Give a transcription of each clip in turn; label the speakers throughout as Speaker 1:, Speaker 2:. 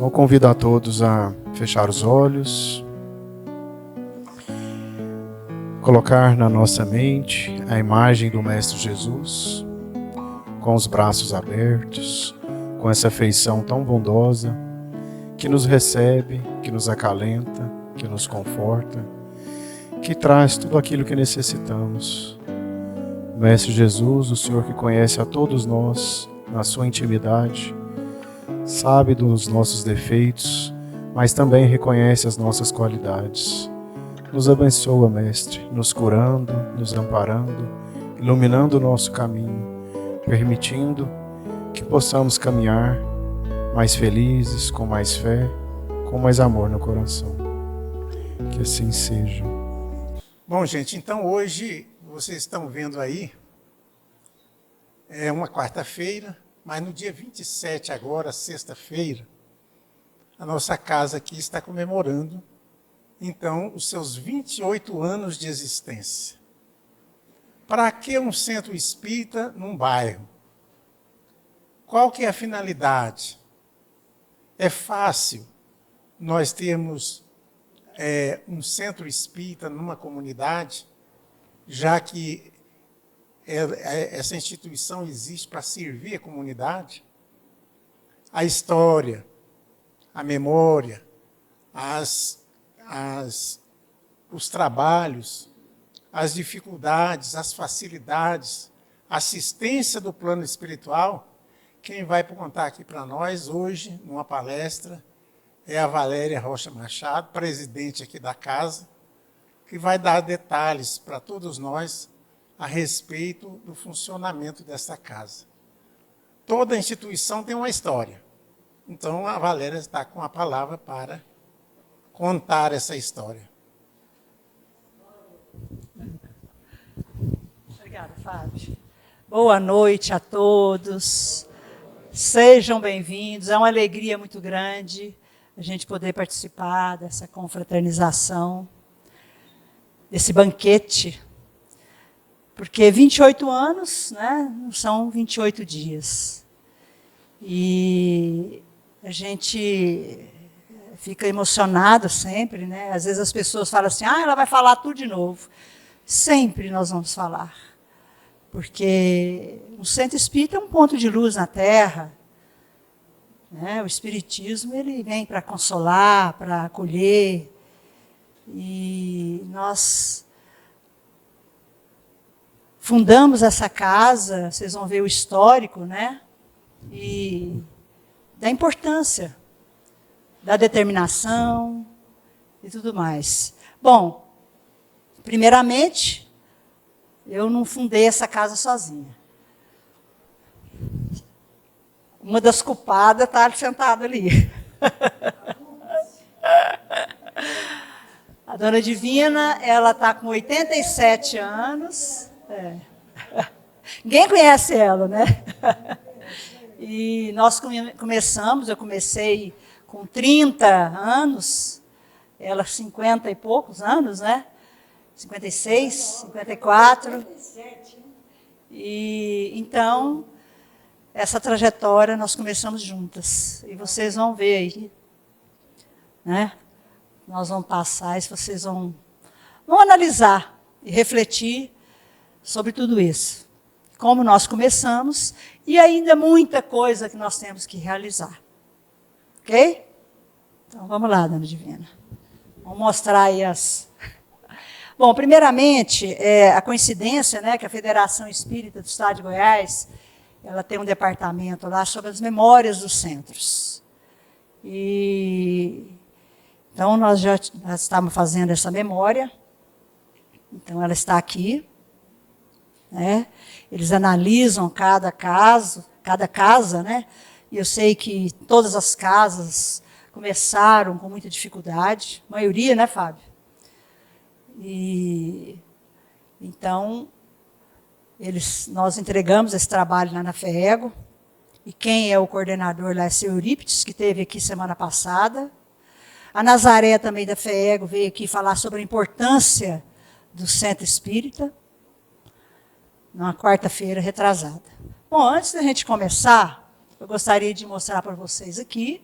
Speaker 1: Então, convido a todos a fechar os olhos, colocar na nossa mente a imagem do Mestre Jesus, com os braços abertos, com essa feição tão bondosa, que nos recebe, que nos acalenta, que nos conforta, que traz tudo aquilo que necessitamos. Mestre Jesus, o Senhor que conhece a todos nós na sua intimidade, sabe dos nossos defeitos, mas também reconhece as nossas qualidades. Nos abençoa, Mestre, nos curando, nos amparando, iluminando o nosso caminho, permitindo que possamos caminhar mais felizes, com mais fé, com mais amor no coração. Que assim seja.
Speaker 2: Bom, gente, então hoje vocês estão vendo aí, é uma quarta-feira, mas no dia 27 agora, sexta-feira, a nossa casa aqui está comemorando, então, os seus 28 anos de existência. Para que um centro espírita num bairro? Qual que é a finalidade? É fácil nós termos um centro espírita numa comunidade, já que essa instituição existe para servir a comunidade? A história, a memória, os trabalhos, as dificuldades, as facilidades, a assistência do plano espiritual, quem vai contar aqui para nós hoje, numa palestra, é a Valéria Rocha Machado, presidente aqui da casa, que vai dar detalhes para todos nós a respeito do funcionamento dessa casa. Toda instituição tem uma história. Então, a Valéria está com a palavra para contar essa história.
Speaker 3: Obrigada, Fábio. Boa noite a todos. Sejam bem-vindos. É uma alegria muito grande a gente poder participar dessa confraternização, desse banquete, porque 28 anos, né, não são 28 dias. E a gente fica emocionado sempre, né? Às vezes as pessoas falam assim, ela vai falar tudo de novo. Sempre nós vamos falar. Porque o centro espírita é um ponto de luz na Terra. Né? O espiritismo ele vem para consolar, para acolher. E nós fundamos essa casa, vocês vão ver o histórico, né? E da importância, da determinação e tudo mais. Bom, primeiramente, eu não fundei essa casa sozinha. Uma das culpadas está sentada ali. A dona Divina, ela está com 87 anos. Ninguém conhece ela, né? E nós eu comecei com 30 anos, ela 50 e poucos anos, né? 56, 54. E então, essa trajetória nós começamos juntas. E vocês vão ver aí, né? Nós vamos passar e vocês vão analisar e refletir sobre tudo isso. Como nós começamos e ainda muita coisa que nós temos que realizar. Ok? Então, vamos lá, dona Divina. Vamos mostrar aí as... Bom, primeiramente, a coincidência, né, que a Federação Espírita do Estado de Goiás, ela tem um departamento lá sobre as memórias dos centros. E então, nós já estávamos fazendo essa memória. Então, ela está aqui. Né? Eles analisam cada casa, né? E eu sei que todas as casas começaram com muita dificuldade, a maioria, né, Fábio? E então nós entregamos esse trabalho lá na FEEGO, e quem é o coordenador lá é o seu Eurípides, que esteve aqui semana passada. A Nazaré também da FEEGO veio aqui falar sobre a importância do centro espírita, numa quarta-feira retrasada. Bom, antes da gente começar, eu gostaria de mostrar para vocês aqui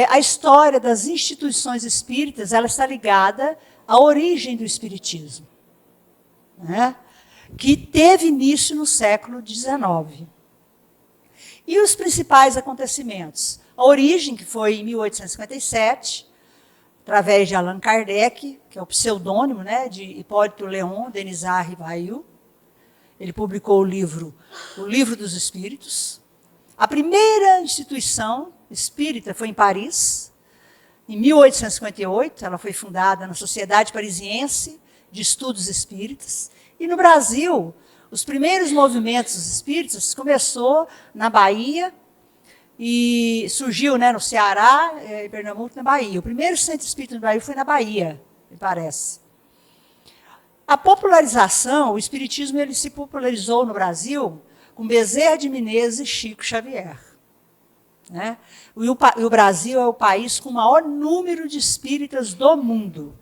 Speaker 3: a história das instituições espíritas, ela está ligada à origem do espiritismo, né? Que teve início no século XIX. E os principais acontecimentos? A origem, que foi em 1857, através de Allan Kardec, que é o pseudônimo, né, de Hipólito Léon Denisard Rivail. Ele publicou o livro dos Espíritos. A primeira instituição espírita foi em Paris, em 1858. Ela foi fundada na Sociedade Parisiense de Estudos Espíritas. E no Brasil, os primeiros movimentos espíritas começou na Bahia e surgiu, né, no Ceará, em Pernambuco, na Bahia. O primeiro centro espírita no Brasil foi na Bahia, me parece. A popularização, o espiritismo, ele se popularizou no Brasil com Bezerra de Menezes e Chico Xavier, né? E o Brasil é o país com o maior número de espíritas do mundo.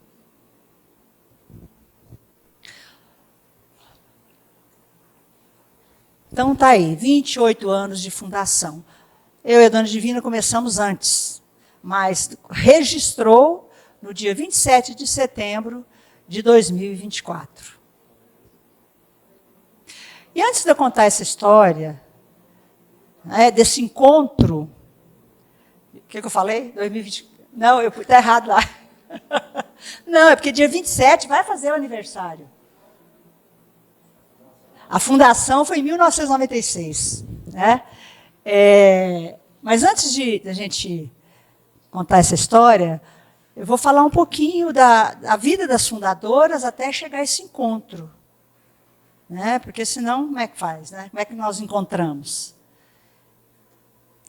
Speaker 3: Então está aí, 28 anos de fundação. Eu e a Dona Divina começamos antes, mas registrou no dia 27 de setembro de 2024. E antes de eu contar essa história, né, desse encontro, o que eu falei? 2020? Não, eu está errado lá. Não, é porque dia 27 vai fazer o aniversário. A fundação foi em 1996, né? Mas antes de a gente contar essa história, eu vou falar um pouquinho da vida das fundadoras até chegar a esse encontro, né? Porque senão, como é que faz, né? Como é que nós encontramos?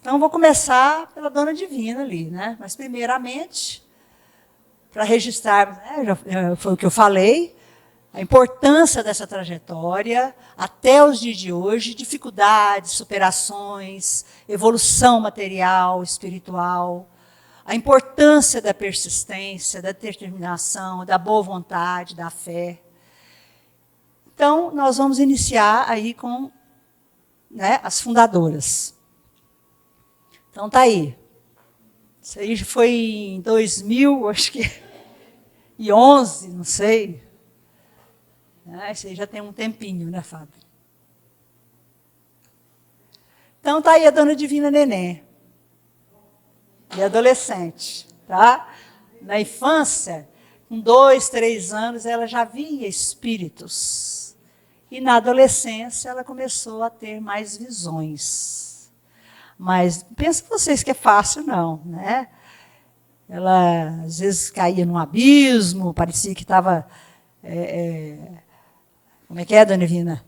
Speaker 3: Então, vou começar pela Dona Divina ali, né? Mas, primeiramente, para registrar, né, já foi o que eu falei, a importância dessa trajetória até os dias de hoje, dificuldades, superações, evolução material, espiritual, a importância da persistência, da determinação, da boa vontade, da fé. Então, nós vamos iniciar aí com, né, as fundadoras. Então, está aí. Isso aí foi em 2000, acho que, 11, não sei. Isso aí já tem um tempinho, né, Fábio? Então, está aí a Dona Divina Neném. E adolescente, tá? Na infância, com 2, 3 anos, ela já via espíritos. E na adolescência, ela começou a ter mais visões. Mas pensem vocês que é fácil, não, né? Ela, às vezes, caía num abismo, parecia que estava... como é que é, Dona Divina?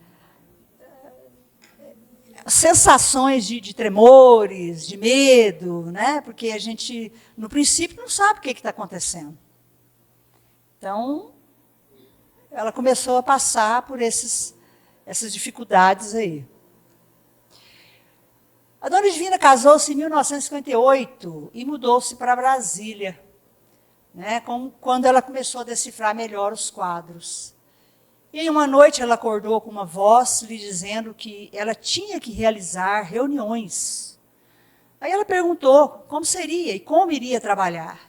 Speaker 3: Sensações de tremores, de medo, né? Porque a gente, no princípio, não sabe o que está acontecendo. Então, ela começou a passar por essas dificuldades aí. A Dona Divina casou-se em 1958 e mudou-se para Brasília, né? Quando ela começou a decifrar melhor os quadros. E em uma noite ela acordou com uma voz lhe dizendo que ela tinha que realizar reuniões. Aí ela perguntou como seria e como iria trabalhar.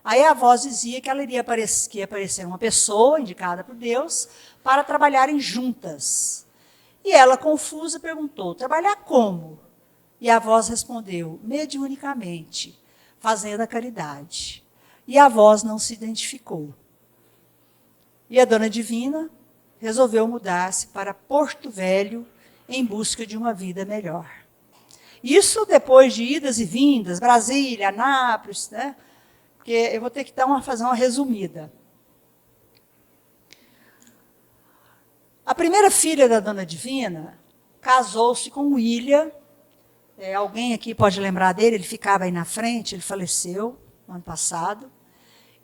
Speaker 3: Aí a voz dizia que ela iria aparecer uma pessoa indicada por Deus para trabalharem juntas. E ela, confusa, perguntou, trabalhar como? E a voz respondeu, mediunicamente, fazendo a caridade. E a voz não se identificou. E a Dona Divina resolveu mudar-se para Porto Velho em busca de uma vida melhor. Isso depois de idas e vindas, Brasília, Anápolis, né? Porque eu vou ter que fazer uma resumida. A primeira filha da Dona Divina casou-se com William. Alguém aqui pode lembrar dele, ele ficava aí na frente, ele faleceu no ano passado.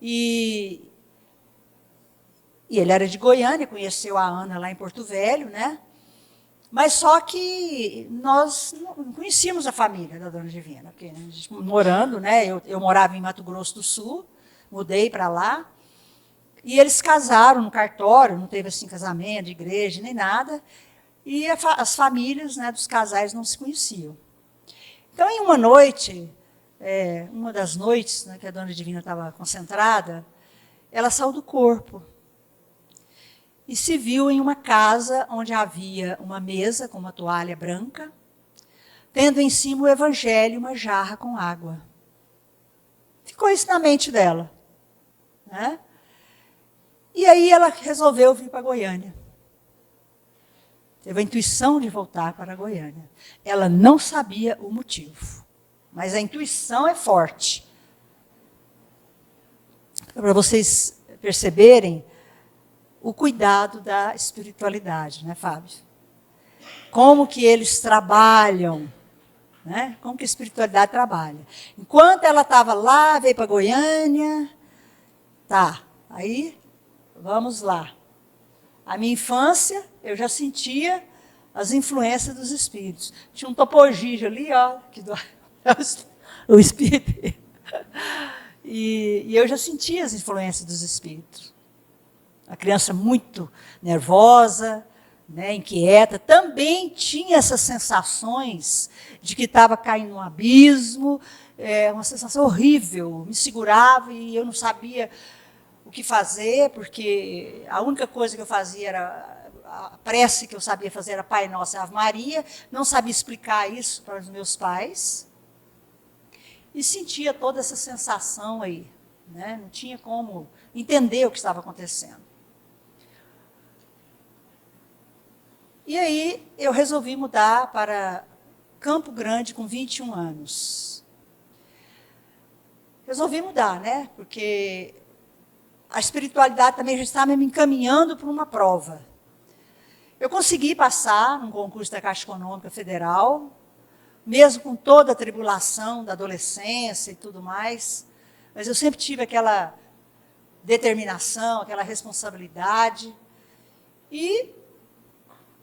Speaker 3: E ele era de Goiânia, conheceu a Ana lá em Porto Velho, né? Mas só que nós não conhecíamos a família da Dona Divina, porque a gente morando, né? Eu morava em Mato Grosso do Sul, mudei para lá, e eles casaram no cartório, não teve assim casamento de igreja nem nada, e as famílias, né, dos casais não se conheciam. Então, em uma noite, uma das noites, né, que a Dona Divina estava concentrada, ela saiu do corpo e se viu em uma casa onde havia uma mesa com uma toalha branca, tendo em cima o evangelho e uma jarra com água. Ficou isso na mente dela, né? E aí ela resolveu vir para Goiânia. Teve a intuição de voltar para Goiânia. Ela não sabia o motivo, mas a intuição é forte. Para vocês perceberem o cuidado da espiritualidade, né, Fábio? Como que eles trabalham, né? Como que a espiritualidade trabalha. Enquanto ela estava lá, veio para Goiânia, tá, aí, vamos lá. A minha infância, eu já sentia as influências dos espíritos. Tinha um topogígio ali, ó, o espírito. E eu já sentia as influências dos espíritos. A criança muito nervosa, né, inquieta, também tinha essas sensações de que estava caindo num abismo, uma sensação horrível, me segurava e eu não sabia o que fazer, porque a única coisa que eu fazia era, a prece que eu sabia fazer era Pai Nosso e Ave Maria, não sabia explicar isso para os meus pais, e sentia toda essa sensação aí, né? Não tinha como entender o que estava acontecendo. E aí eu resolvi mudar para Campo Grande com 21 anos. Resolvi mudar, né? Porque a espiritualidade também já estava me encaminhando para uma prova. Eu consegui passar num concurso da Caixa Econômica Federal, mesmo com toda a tribulação da adolescência e tudo mais, mas eu sempre tive aquela determinação, aquela responsabilidade, e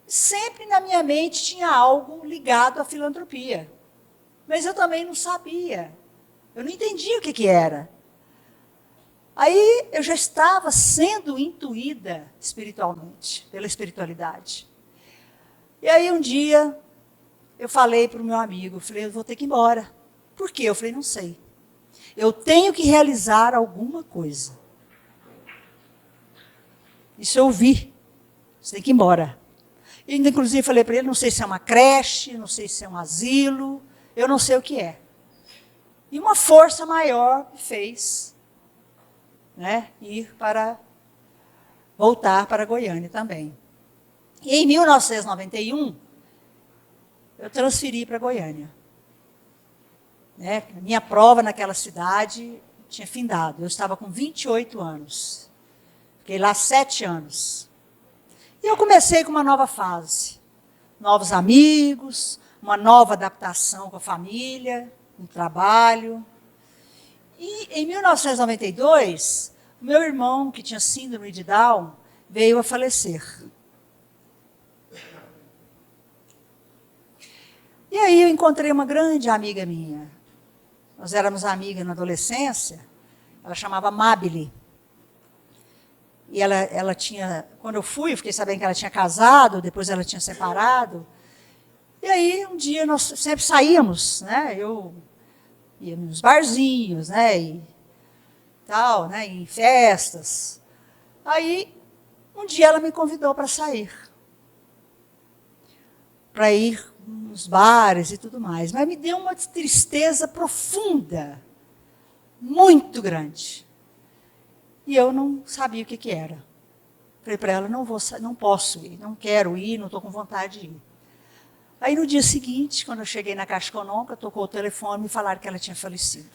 Speaker 3: sempre na minha mente tinha algo ligado à filantropia. Mas eu também não sabia, eu não entendia o que era. Aí eu já estava sendo intuída espiritualmente, pela espiritualidade. E aí um dia eu falei para o meu amigo, eu falei, eu vou ter que ir embora. Por quê? Eu falei, não sei. Eu tenho que realizar alguma coisa. Isso eu ouvi. Você tem que ir embora. E, inclusive falei para ele, não sei se é uma creche, não sei se é um asilo, eu não sei o que é. E uma força maior me fez, né, voltar para Goiânia também. E em 1991, eu transferi para Goiânia. Né, minha prova naquela cidade tinha findado. Eu estava com 28 anos. Fiquei lá 7 anos. E eu comecei com uma nova fase. Novos amigos, uma nova adaptação com a família, no trabalho. E em 1992, o meu irmão, que tinha síndrome de Down, veio a falecer. E aí eu encontrei uma grande amiga minha. Nós éramos amigas na adolescência. Ela chamava Mabile. E ela tinha, quando eu fui, eu fiquei sabendo que ela tinha casado, depois ela tinha separado. E aí um dia nós sempre saíamos, né? Eu ia nos barzinhos, né? E tal, né? Em festas. Aí um dia ela me convidou para sair, para ir nos bares e tudo mais. Mas me deu uma tristeza profunda, muito grande. E eu não sabia o que era. Falei para ela, não posso ir, não quero ir, não estou com vontade de ir. Aí no dia seguinte, quando eu cheguei na Caixa Econômica, tocou o telefone e me falaram que ela tinha falecido.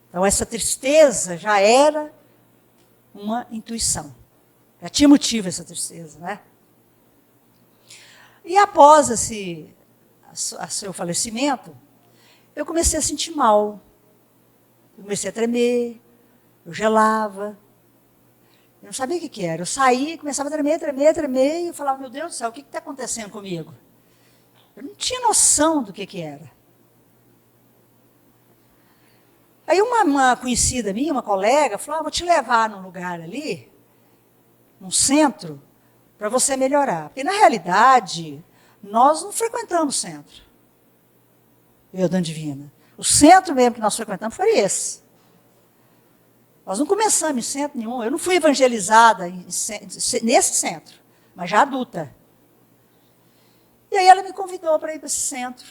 Speaker 3: Então essa tristeza já era uma intuição. Já tinha motivo essa tristeza, né? E após seu falecimento, eu comecei a sentir mal. Eu comecei a tremer, eu gelava. Eu não sabia o que era. Eu saía, começava a tremer, e eu falava, meu Deus do céu, o que está acontecendo comigo? Eu não tinha noção do que era. Aí uma conhecida minha, uma colega, falou, vou te levar num lugar ali, num centro, para você melhorar. Porque, na realidade, nós não frequentamos centro. Eu, Dona Divina. O centro mesmo que nós frequentamos foi esse. Nós não começamos em centro nenhum. Eu não fui evangelizada nesse centro, mas já adulta. E aí ela me convidou para ir para esse centro.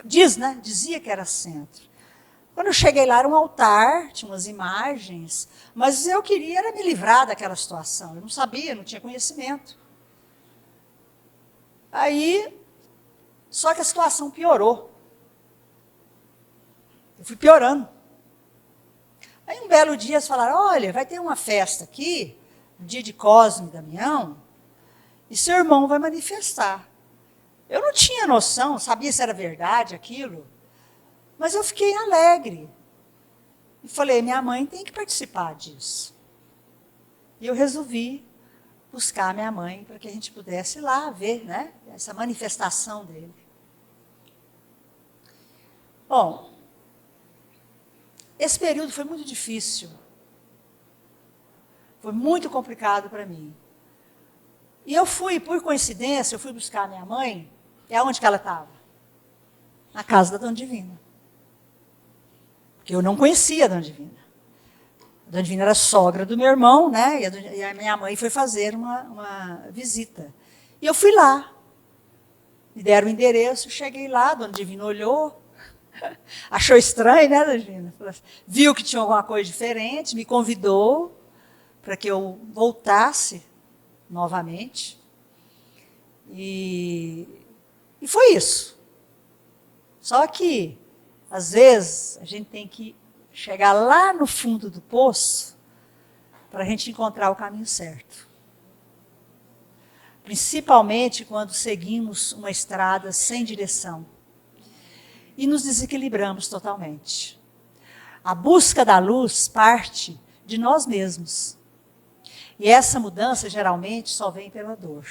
Speaker 3: Dizia que era centro. Quando eu cheguei lá, era um altar, tinha umas imagens, mas eu queria era me livrar daquela situação. Eu não sabia, não tinha conhecimento. Aí, só que a situação piorou. Eu fui piorando. Aí um belo dia eles falaram, olha, vai ter uma festa aqui, um dia de Cosme e Damião, e seu irmão vai manifestar. Eu não tinha noção, sabia se era verdade aquilo, mas eu fiquei alegre. E falei, minha mãe tem que participar disso. E eu resolvi buscar minha mãe para que a gente pudesse ir lá ver, né, essa manifestação dele. Bom, esse período foi muito difícil. Foi muito complicado para mim. E eu fui, por coincidência, eu fui buscar a minha mãe. E aonde que ela estava? Na casa da Dona Divina. Porque eu não conhecia a Dona Divina. A Dona Divina era sogra do meu irmão, né? E a minha mãe foi fazer uma visita. E eu fui lá. Me deram o endereço, cheguei lá, a Dona Divina olhou. Achou estranho, né, Dona Divina? Viu que tinha alguma coisa diferente, me convidou para que eu voltasse novamente. E foi isso. Só que, às vezes, a gente tem que chegar lá no fundo do poço para a gente encontrar o caminho certo. Principalmente quando seguimos uma estrada sem direção. E nos desequilibramos totalmente. A busca da luz parte de nós mesmos. E essa mudança, geralmente, só vem pela dor.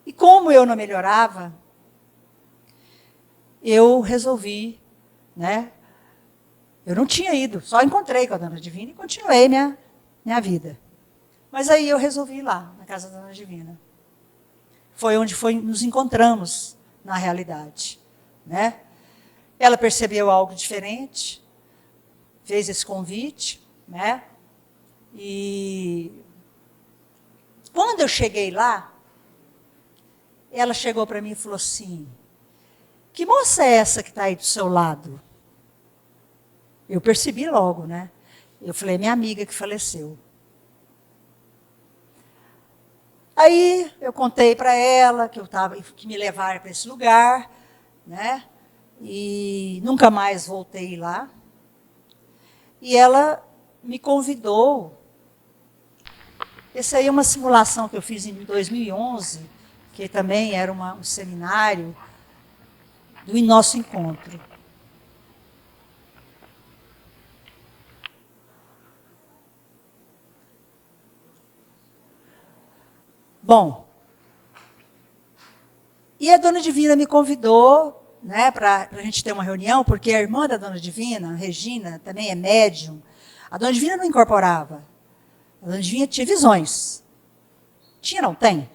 Speaker 3: E como eu não melhorava, eu resolvi, né? Eu não tinha ido, só encontrei com a Dona Divina e continuei minha vida. Mas aí eu resolvi ir lá, na casa da Dona Divina. Foi onde nos encontramos, na realidade, né? Ela percebeu algo diferente, fez esse convite, né? E quando eu cheguei lá, ela chegou para mim e falou assim, que moça é essa que está aí do seu lado? Eu percebi logo, né? Eu falei, minha amiga que faleceu. Aí eu contei para ela que me levaram para esse lugar, né? E nunca mais voltei lá. E ela me convidou. Essa aí é uma simulação que eu fiz em 2011, que também era um seminário do nosso encontro. Bom, e a Dona Divina me convidou, né, para a gente ter uma reunião, porque a irmã da Dona Divina, Regina, também é médium. A Dona Divina não incorporava. A Dona Divina tinha visões. Tinha, não tem?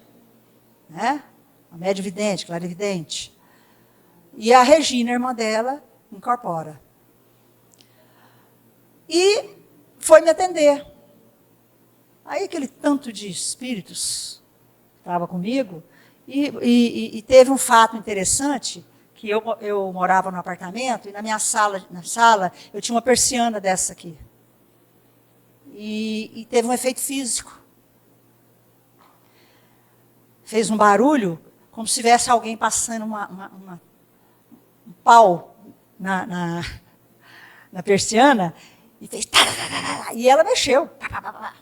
Speaker 3: Né? A médium vidente, clarividente. E a Regina, irmã dela, incorpora. E foi me atender. Aí aquele tanto de espíritos estava comigo, e teve um fato interessante, que eu morava no apartamento, e na minha sala, eu tinha uma persiana dessa aqui. E teve um efeito físico. Fez um barulho, como se tivesse alguém passando um pau na persiana, e fez... E ela mexeu. A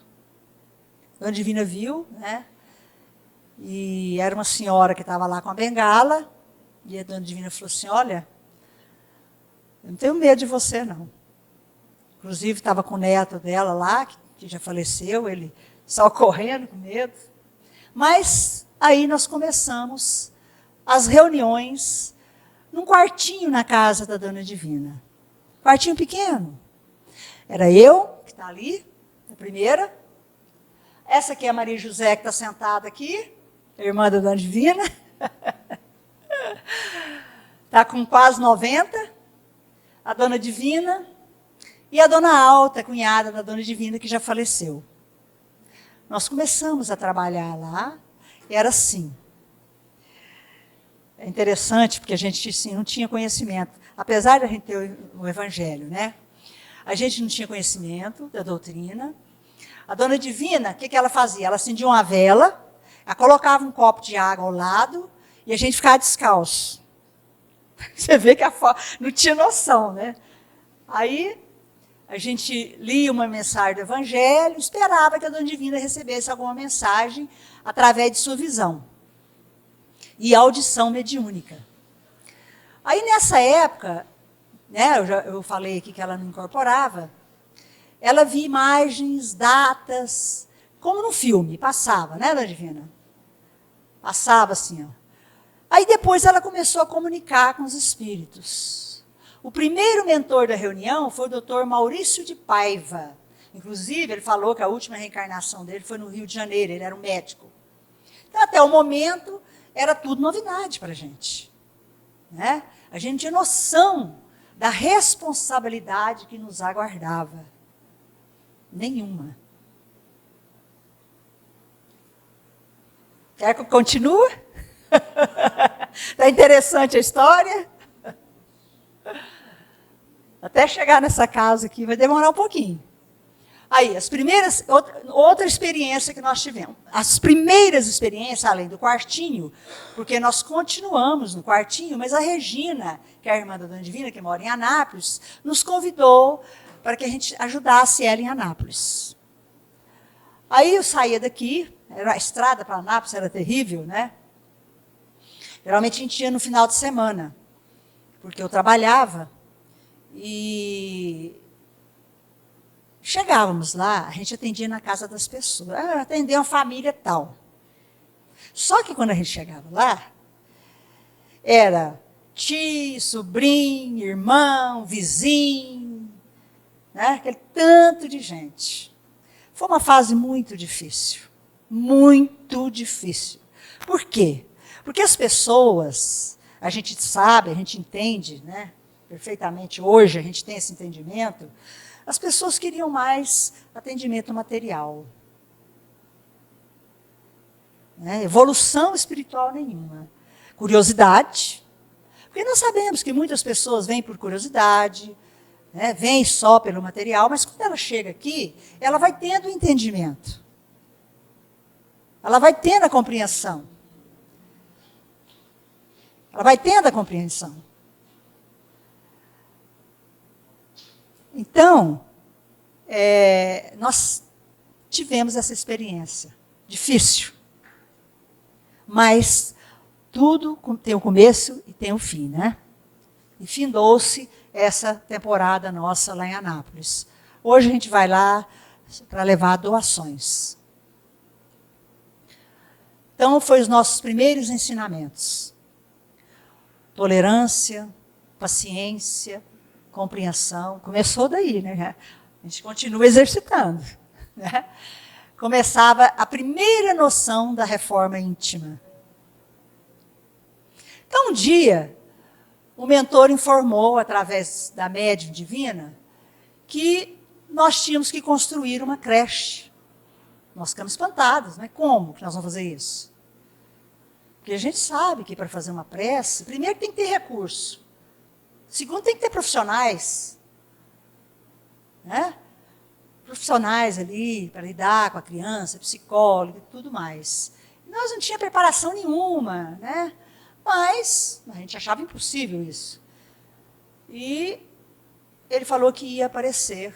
Speaker 3: Dona Divina viu, né? E era uma senhora que estava lá com a bengala, e a Dona Divina falou assim, olha, eu não tenho medo de você, não. Inclusive, estava com o neto dela lá, que já faleceu, ele saiu correndo com medo. Mas aí nós começamos as reuniões num quartinho na casa da Dona Divina. Quartinho pequeno. Era eu, que está ali, a primeira. Essa aqui é a Maria José, que está sentada aqui, a irmã da Dona Divina. está com quase 90, a dona Divina, e a dona Alta, cunhada da dona Divina, que já faleceu. Nós começamos a trabalhar lá, e era assim. É interessante, porque a gente assim, não tinha conhecimento. Apesar de a gente ter o Evangelho, né? A gente não tinha conhecimento da doutrina. A dona Divina, o que ela fazia? Ela acendia uma vela, ela colocava um copo de água ao lado, e a gente ficava descalço. Você vê que não tinha noção, né? Aí, a gente lia uma mensagem do Evangelho, esperava que a dona Divina recebesse alguma mensagem através de sua visão. E audição mediúnica. Aí, nessa época, né, eu falei aqui que ela não incorporava, ela via imagens, datas, como no filme, passava, né, dona Divina? Passava assim, ó. Aí depois ela começou a comunicar com os espíritos. O primeiro mentor da reunião foi o doutor Maurício de Paiva. Inclusive, ele falou que a última reencarnação dele foi no Rio de Janeiro, ele era um médico. Então, até o momento, era tudo novidade para a gente. Né? A gente tinha noção da responsabilidade que nos aguardava. Nenhuma. Quer que eu continue? Está interessante a história? Até chegar nessa casa aqui vai demorar um pouquinho. Aí, outra experiência que nós tivemos. As primeiras experiências, além do quartinho, porque nós continuamos no quartinho, mas a Regina, que é a irmã da Dona Divina, que mora em Anápolis, nos convidou para que a gente ajudasse ela em Anápolis. Aí eu saía daqui, a estrada para Anápolis era terrível, né? Geralmente a gente ia no final de semana, porque eu trabalhava e chegávamos lá, a gente atendia na casa das pessoas, atendia uma família tal. Só que quando a gente chegava lá, era tio, sobrinho, irmão, vizinho, né? Aquele tanto de gente. Foi uma fase muito difícil, muito difícil. Por quê? Porque as pessoas, a gente sabe, a gente entende, né? Perfeitamente, hoje a gente tem esse entendimento, as pessoas queriam mais atendimento material. Né? Evolução espiritual nenhuma. Curiosidade, porque nós sabemos que muitas pessoas vêm por curiosidade, né? Vêm só pelo material, mas quando ela chega aqui, ela vai tendo entendimento. Ela vai tendo a compreensão. Ela vai tendo a compreensão. Então, nós tivemos essa experiência difícil, mas tudo tem um começo e tem um fim, né? E findou-se essa temporada nossa lá em Anápolis. Hoje a gente vai lá para levar doações. Então, foi os nossos primeiros ensinamentos. Tolerância, paciência, compreensão. Começou daí, né? A gente continua exercitando. Né? Começava a primeira noção da reforma íntima. Então, um dia, o mentor informou, através da médium divina, que nós tínhamos que construir uma creche. Nós ficamos espantados, né? Como que nós vamos fazer isso? Porque a gente sabe que para fazer uma prece, primeiro tem que ter recurso. Segundo, tem que ter profissionais. Né? Profissionais ali para lidar com a criança, psicólogo e tudo mais. E nós não tínhamos preparação nenhuma, né? Mas a gente achava impossível isso. E ele falou que ia aparecer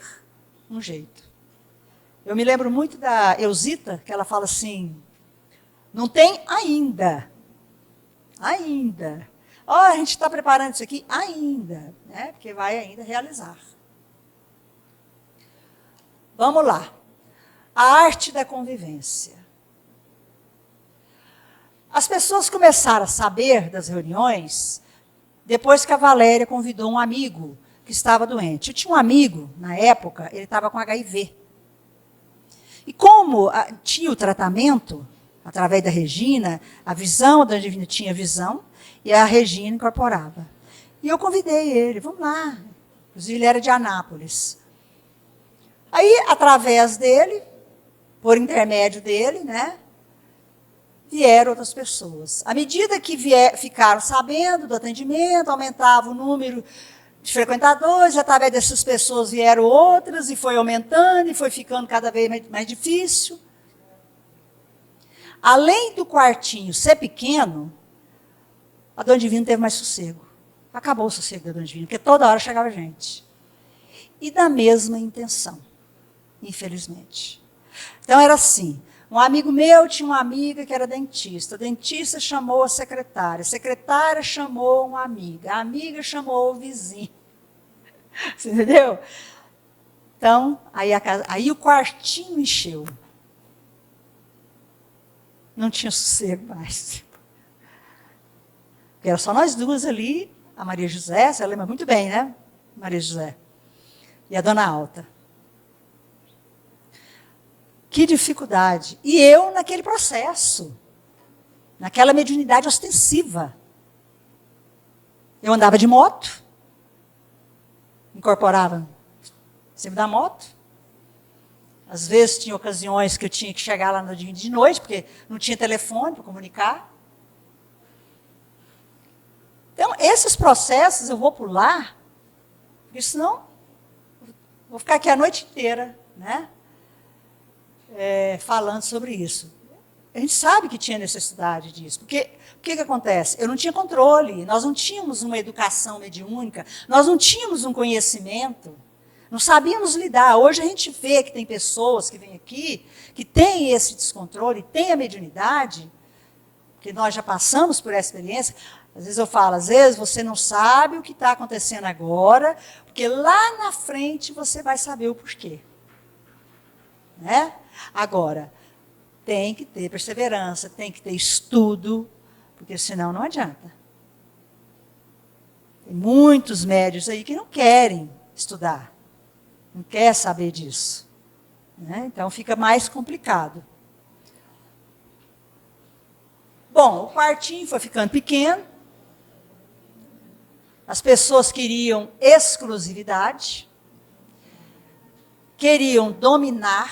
Speaker 3: um jeito. Eu me lembro muito da Eusita, que ela fala assim, não tem ainda. Ainda. A gente está preparando isso aqui ainda, né? Porque vai ainda realizar. Vamos lá. A arte da convivência. As pessoas começaram a saber das reuniões depois que a Valéria convidou um amigo que estava doente. Eu tinha um amigo, na época, ele estava com HIV. E como tinha o tratamento, através da Regina, a visão da Divina tinha visão, e a Regina incorporava. E eu convidei ele, vamos lá. Inclusive, ele era de Anápolis. Aí, através dele, por intermédio dele, né, vieram outras pessoas. À medida que ficaram sabendo do atendimento, aumentava o número de frequentadores, e através dessas pessoas vieram outras, e foi aumentando, e foi ficando cada vez mais difícil. Além do quartinho ser pequeno, a Dona Divina teve mais sossego. Acabou o sossego da Dona Divina, porque toda hora chegava gente. E da mesma intenção, infelizmente. Então era assim, um amigo meu tinha uma amiga que era dentista. A dentista chamou a secretária chamou uma amiga, a amiga chamou o vizinho. Você entendeu? Então, aí o quartinho encheu. Não tinha sossego mais. Porque era só nós duas ali, a Maria José, você lembra muito bem, né? Maria José. E a Dona Alta. Que dificuldade. E eu naquele processo, naquela mediunidade ostensiva. Eu andava de moto, incorporava em cima da moto. Às vezes tinha ocasiões que eu tinha que chegar lá no dia de noite, porque não tinha telefone para comunicar. Então, esses processos eu vou pular, porque senão vou ficar aqui a noite inteira, né? Falando sobre isso. A gente sabe que tinha necessidade disso, porque o que acontece? Eu não tinha controle, nós não tínhamos uma educação mediúnica, nós não tínhamos um conhecimento, não sabíamos lidar. Hoje a gente vê que tem pessoas que vêm aqui, que têm esse descontrole, têm a mediunidade, que nós já passamos por essa experiência. Às vezes eu falo, às vezes você não sabe o que está acontecendo agora, porque lá na frente você vai saber o porquê. Né? Agora, tem que ter perseverança, tem que ter estudo, porque senão não adianta. Tem muitos médios aí que não querem estudar, não querem saber disso. Né? Então fica mais complicado. Bom, o quartinho foi ficando pequeno, as pessoas queriam exclusividade, queriam dominar,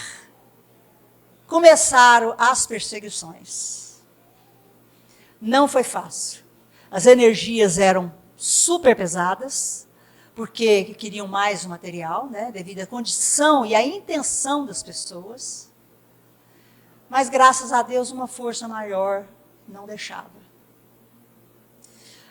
Speaker 3: começaram as perseguições. Não foi fácil. As energias eram super pesadas, porque queriam mais o material, né, devido à condição e à intenção das pessoas. Mas, graças a Deus, uma força maior não deixava.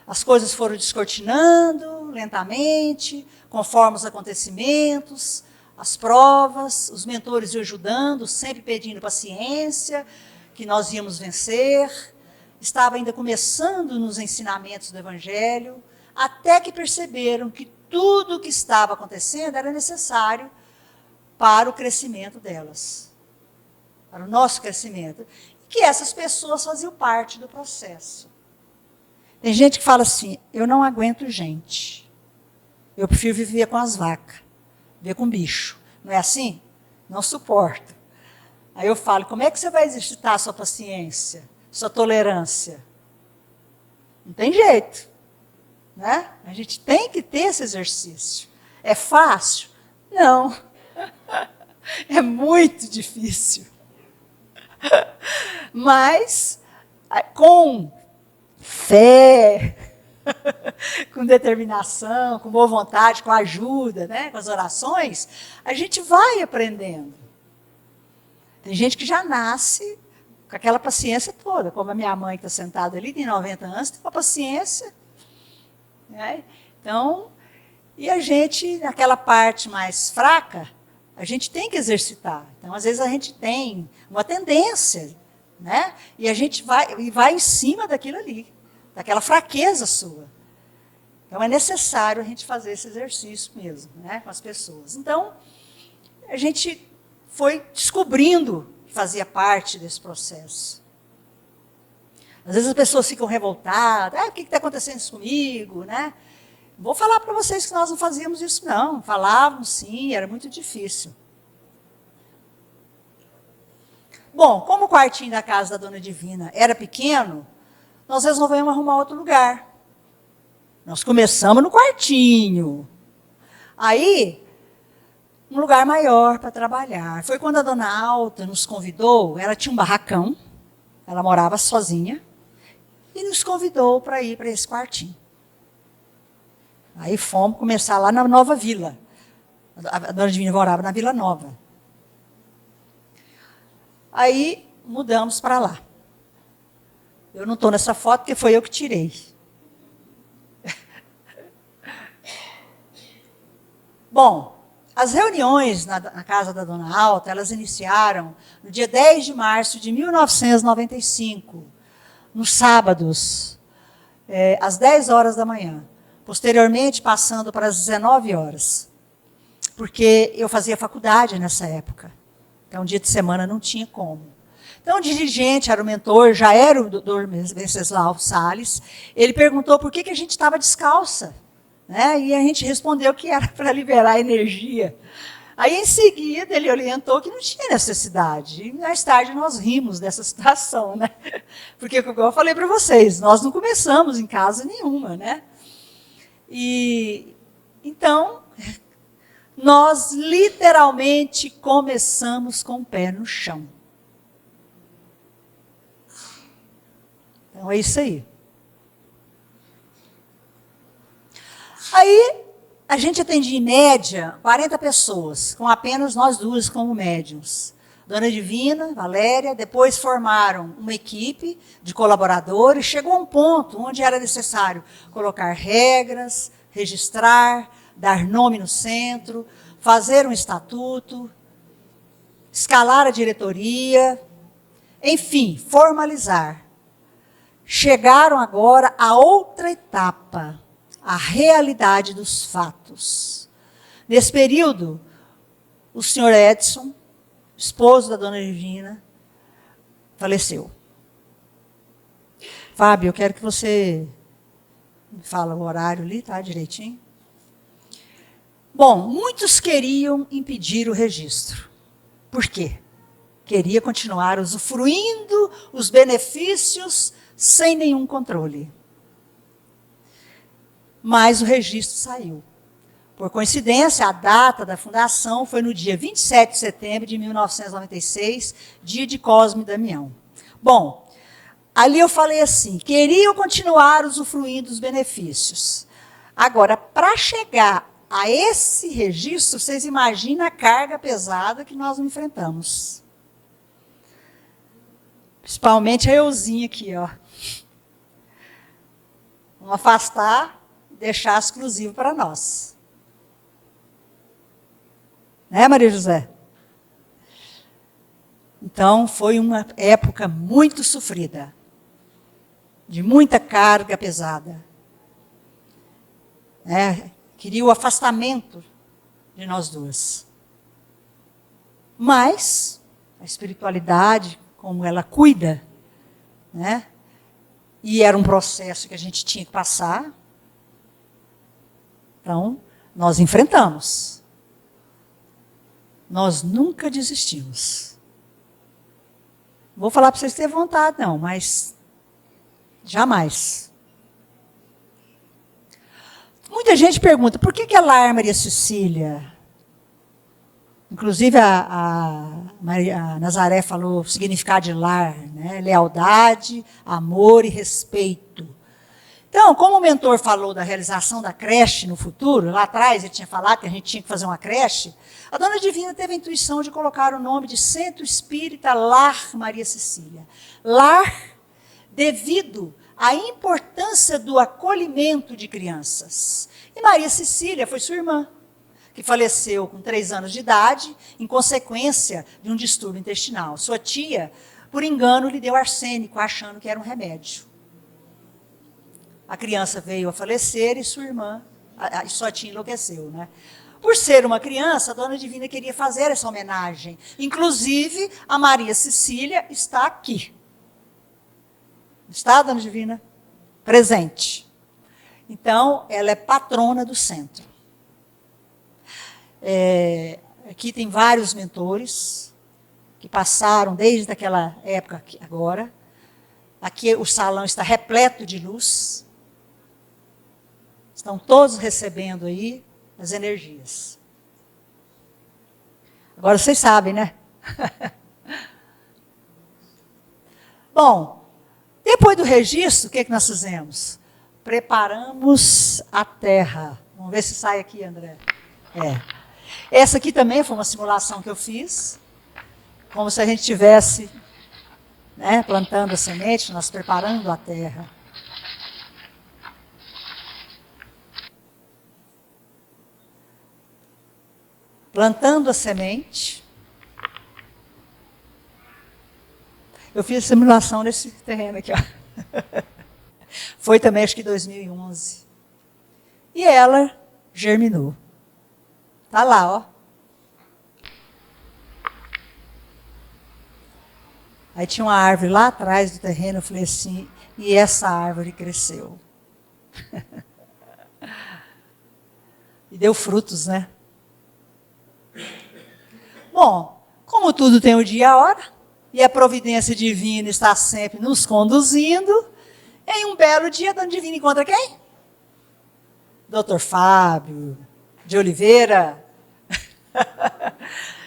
Speaker 3: As coisas foram descortinando lentamente, conforme os acontecimentos, as provas, os mentores iam ajudando, sempre pedindo paciência, que nós íamos vencer. Estava ainda começando nos ensinamentos do Evangelho, até que perceberam que tudo o que estava acontecendo era necessário para o crescimento delas, para o nosso crescimento. E que essas pessoas faziam parte do processo. Tem gente que fala assim, eu não aguento gente, eu prefiro viver com as vacas. Ver com bicho. Não é assim? Não suporto. Aí eu falo, como é que você vai exercitar a sua paciência, sua tolerância? Não tem jeito. Né? A gente tem que ter esse exercício. É fácil? Não. É muito difícil. Mas, com fé, com determinação, com boa vontade, com ajuda, né, com as orações, a gente vai aprendendo. Tem gente que já nasce com aquela paciência toda, como a minha mãe que está sentada ali, tem 90 anos, tem uma paciência. Né? Então, e a gente, naquela parte mais fraca, a gente tem que exercitar. Então, às vezes, a gente tem uma tendência, né? E a gente vai em cima daquilo ali, daquela fraqueza sua. Então, é necessário a gente fazer esse exercício mesmo, né, com as pessoas. Então, a gente foi descobrindo que fazia parte desse processo. Às vezes as pessoas ficam revoltadas, o que está acontecendo isso comigo, né? Vou falar para vocês que nós não fazíamos isso, não. Falávamos, sim, era muito difícil. Bom, como o quartinho da casa da Dona Divina era pequeno, nós resolvemos arrumar outro lugar. Nós começamos no quartinho. Aí, um lugar maior para trabalhar. Foi quando a dona Alta nos convidou, ela tinha um barracão, ela morava sozinha, e nos convidou para ir para esse quartinho. Aí fomos começar lá na Nova Vila. A dona Divina morava na Vila Nova. Aí mudamos para lá. Eu não estou nessa foto porque foi eu que tirei. Bom, as reuniões na casa da Dona Alta, elas iniciaram no dia 10 de março de 1995, nos sábados, às 10 horas da manhã. Posteriormente, passando para as 19 horas. Porque eu fazia faculdade nessa época. Então, dia de semana não tinha como. Então, o dirigente, era o mentor, já era o doutor Venceslau Salles. Ele perguntou por que a gente estava descalça. Né? E a gente respondeu que era para liberar energia. Aí, em seguida, ele orientou que não tinha necessidade. E mais tarde nós rimos dessa situação. Né? Porque, como eu falei para vocês, nós não começamos em casa nenhuma. Né? E, então, nós literalmente começamos com o pé no chão. Então, é isso aí. Aí, a gente atendia, em média, 40 pessoas, com apenas nós duas como médiums. Dona Divina, Valéria, depois formaram uma equipe de colaboradores. Chegou a um ponto onde era necessário colocar regras, registrar, dar nome no centro, fazer um estatuto, escalar a diretoria, enfim, formalizar. Chegaram agora a outra etapa, a realidade dos fatos. Nesse período, o senhor Edson, esposo da Dona Divina, faleceu. Fábio, eu quero que você me fala o horário ali, tá, direitinho? Bom, muitos queriam impedir o registro. Por quê? Queria continuar usufruindo os benefícios sem nenhum controle. Mas o registro saiu. Por coincidência, a data da fundação foi no dia 27 de setembro de 1996, dia de Cosme e Damião. Bom, ali eu falei assim, queriam continuar usufruindo dos benefícios. Agora, para chegar a esse registro, vocês imaginam a carga pesada que nós enfrentamos. Principalmente a euzinha aqui, ó. Vamos afastar, deixar exclusivo para nós. Né, Maria José? Então, foi uma época muito sofrida, de muita carga pesada. Queria o afastamento de nós duas. Mas, a espiritualidade, como ela cuida, né? E era um processo que a gente tinha que passar. Então, nós enfrentamos. Nós nunca desistimos. Não vou falar para vocês terem vontade, não, mas jamais. Muita gente pergunta, por que a Lar Maria Cecília? Inclusive, a Nazaré falou o significado de lar, né? Lealdade, amor e respeito. Então, como o mentor falou da realização da creche no futuro, lá atrás ele tinha falado que a gente tinha que fazer uma creche, a Dona Divina teve a intuição de colocar o nome de Centro Espírita Lar Maria Cecília. Lar, devido à importância do acolhimento de crianças. E Maria Cecília foi sua irmã, que faleceu com 3 anos de idade, em consequência de um distúrbio intestinal. Sua tia, por engano, lhe deu arsênico, achando que era um remédio. A criança veio a falecer e sua irmã, sua tia enlouqueceu, né? Por ser uma criança, a Dona Divina queria fazer essa homenagem. Inclusive, a Maria Cecília está aqui. Está, Dona Divina? Presente. Então, ela é patrona do centro. Aqui tem vários mentores que passaram desde aquela época agora. Aqui o salão está repleto de luz. Estão todos recebendo aí as energias. Agora vocês sabem, né? Bom, depois do registro, o que nós fizemos? Preparamos a terra. Vamos ver se sai aqui, André. Essa aqui também foi uma simulação que eu fiz. Como se a gente estivesse, né, plantando a semente, nós preparando a terra. Plantando a semente. Eu fiz a simulação desse terreno aqui, ó. Foi também, acho que 2011. E ela germinou. Tá lá, ó. Aí tinha uma árvore lá atrás do terreno, eu falei assim, e essa árvore cresceu. E deu frutos, né? Bom, como tudo tem o dia e a hora, e a providência divina está sempre nos conduzindo, em um belo dia, a Dona Divina encontra quem? Dr. Fábio de Oliveira,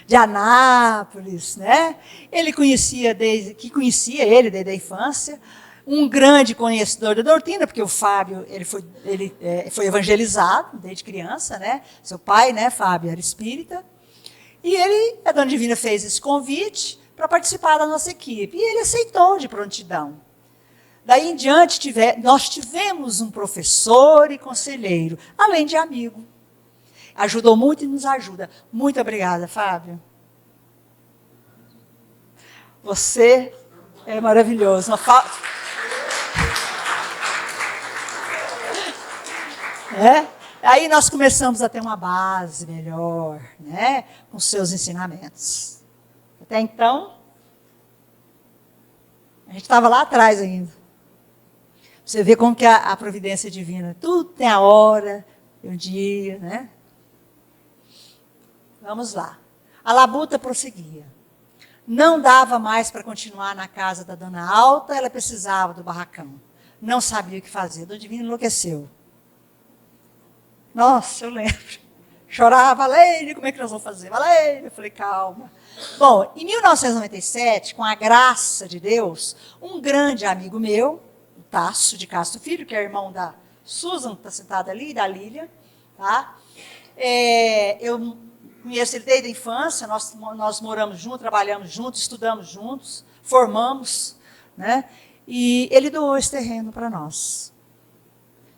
Speaker 3: de Anápolis, né? Ele conhecia ele desde a infância, um grande conhecedor da doutrina, porque o Fábio ele foi evangelizado desde criança, né? Seu pai, né, Fábio, era espírita. E a Dona Divina fez esse convite para participar da nossa equipe. E ele aceitou de prontidão. Daí em diante, nós tivemos um professor e conselheiro, além de amigo. Ajudou muito e nos ajuda. Muito obrigada, Fábio. Você é maravilhoso. Aí nós começamos a ter uma base melhor, né, com seus ensinamentos. Até então, a gente estava lá atrás ainda. Você vê como que a providência divina, tudo tem a hora, tem o dia, né? Vamos lá. A labuta prosseguia. Não dava mais para continuar na casa da Dona Alta, ela precisava do barracão. Não sabia o que fazer. Dona Divina enlouqueceu. Nossa, eu lembro. Chorava, Leire, como é que nós vamos fazer? Leire, eu falei, calma. Bom, em 1997, com a graça de Deus, um grande amigo meu, o Tasso de Castro Filho, que é irmão da Susan, que está sentada ali, e da Lília, tá? Eu conheço ele desde a infância, nós moramos juntos, trabalhamos juntos, estudamos juntos, formamos, né? E ele doou esse terreno para nós.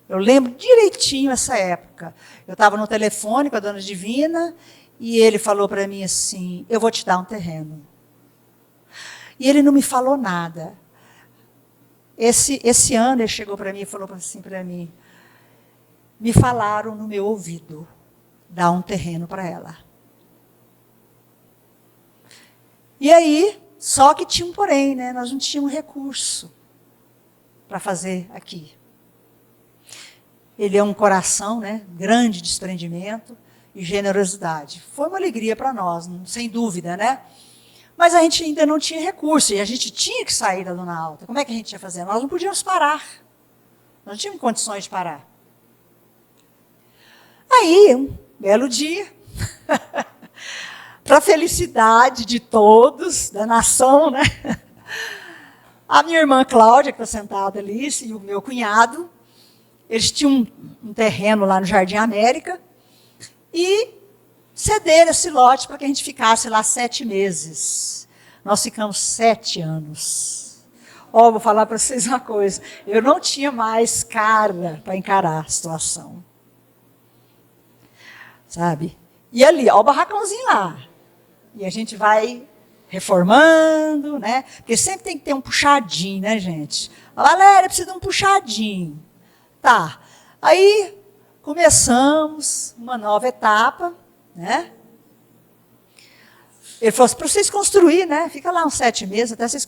Speaker 3: Eu lembro direitinho essa época. Eu estava no telefone com a Dona Divina e ele falou para mim assim, eu vou te dar um terreno. E ele não me falou nada. Esse ano ele chegou para mim e falou assim para mim, me falaram no meu ouvido, dar um terreno para ela. E aí, só que tinha um porém, né? Nós não tínhamos recurso para fazer aqui. Ele é um coração, né, grande desprendimento e generosidade. Foi uma alegria para nós, sem dúvida, né? Mas a gente ainda não tinha recurso, e a gente tinha que sair da Dona Alta. Como é que a gente ia fazer? Nós não podíamos parar. Nós não tínhamos condições de parar. Aí, um belo dia, para a felicidade de todos, da nação, né? A minha irmã Cláudia, que está sentada ali, e o meu cunhado, eles tinham um terreno lá no Jardim América e cederam esse lote para que a gente ficasse lá 7 meses. Nós ficamos 7 anos. Vou falar para vocês uma coisa. Eu não tinha mais cara para encarar a situação. Sabe? E ali, o barracãozinho lá. E a gente vai reformando, né? Porque sempre tem que ter um puxadinho, né, gente? A Valéria precisa de um puxadinho. Tá, aí começamos uma nova etapa, né? Ele falou assim, para vocês construir, né? Fica lá uns 7 meses até vocês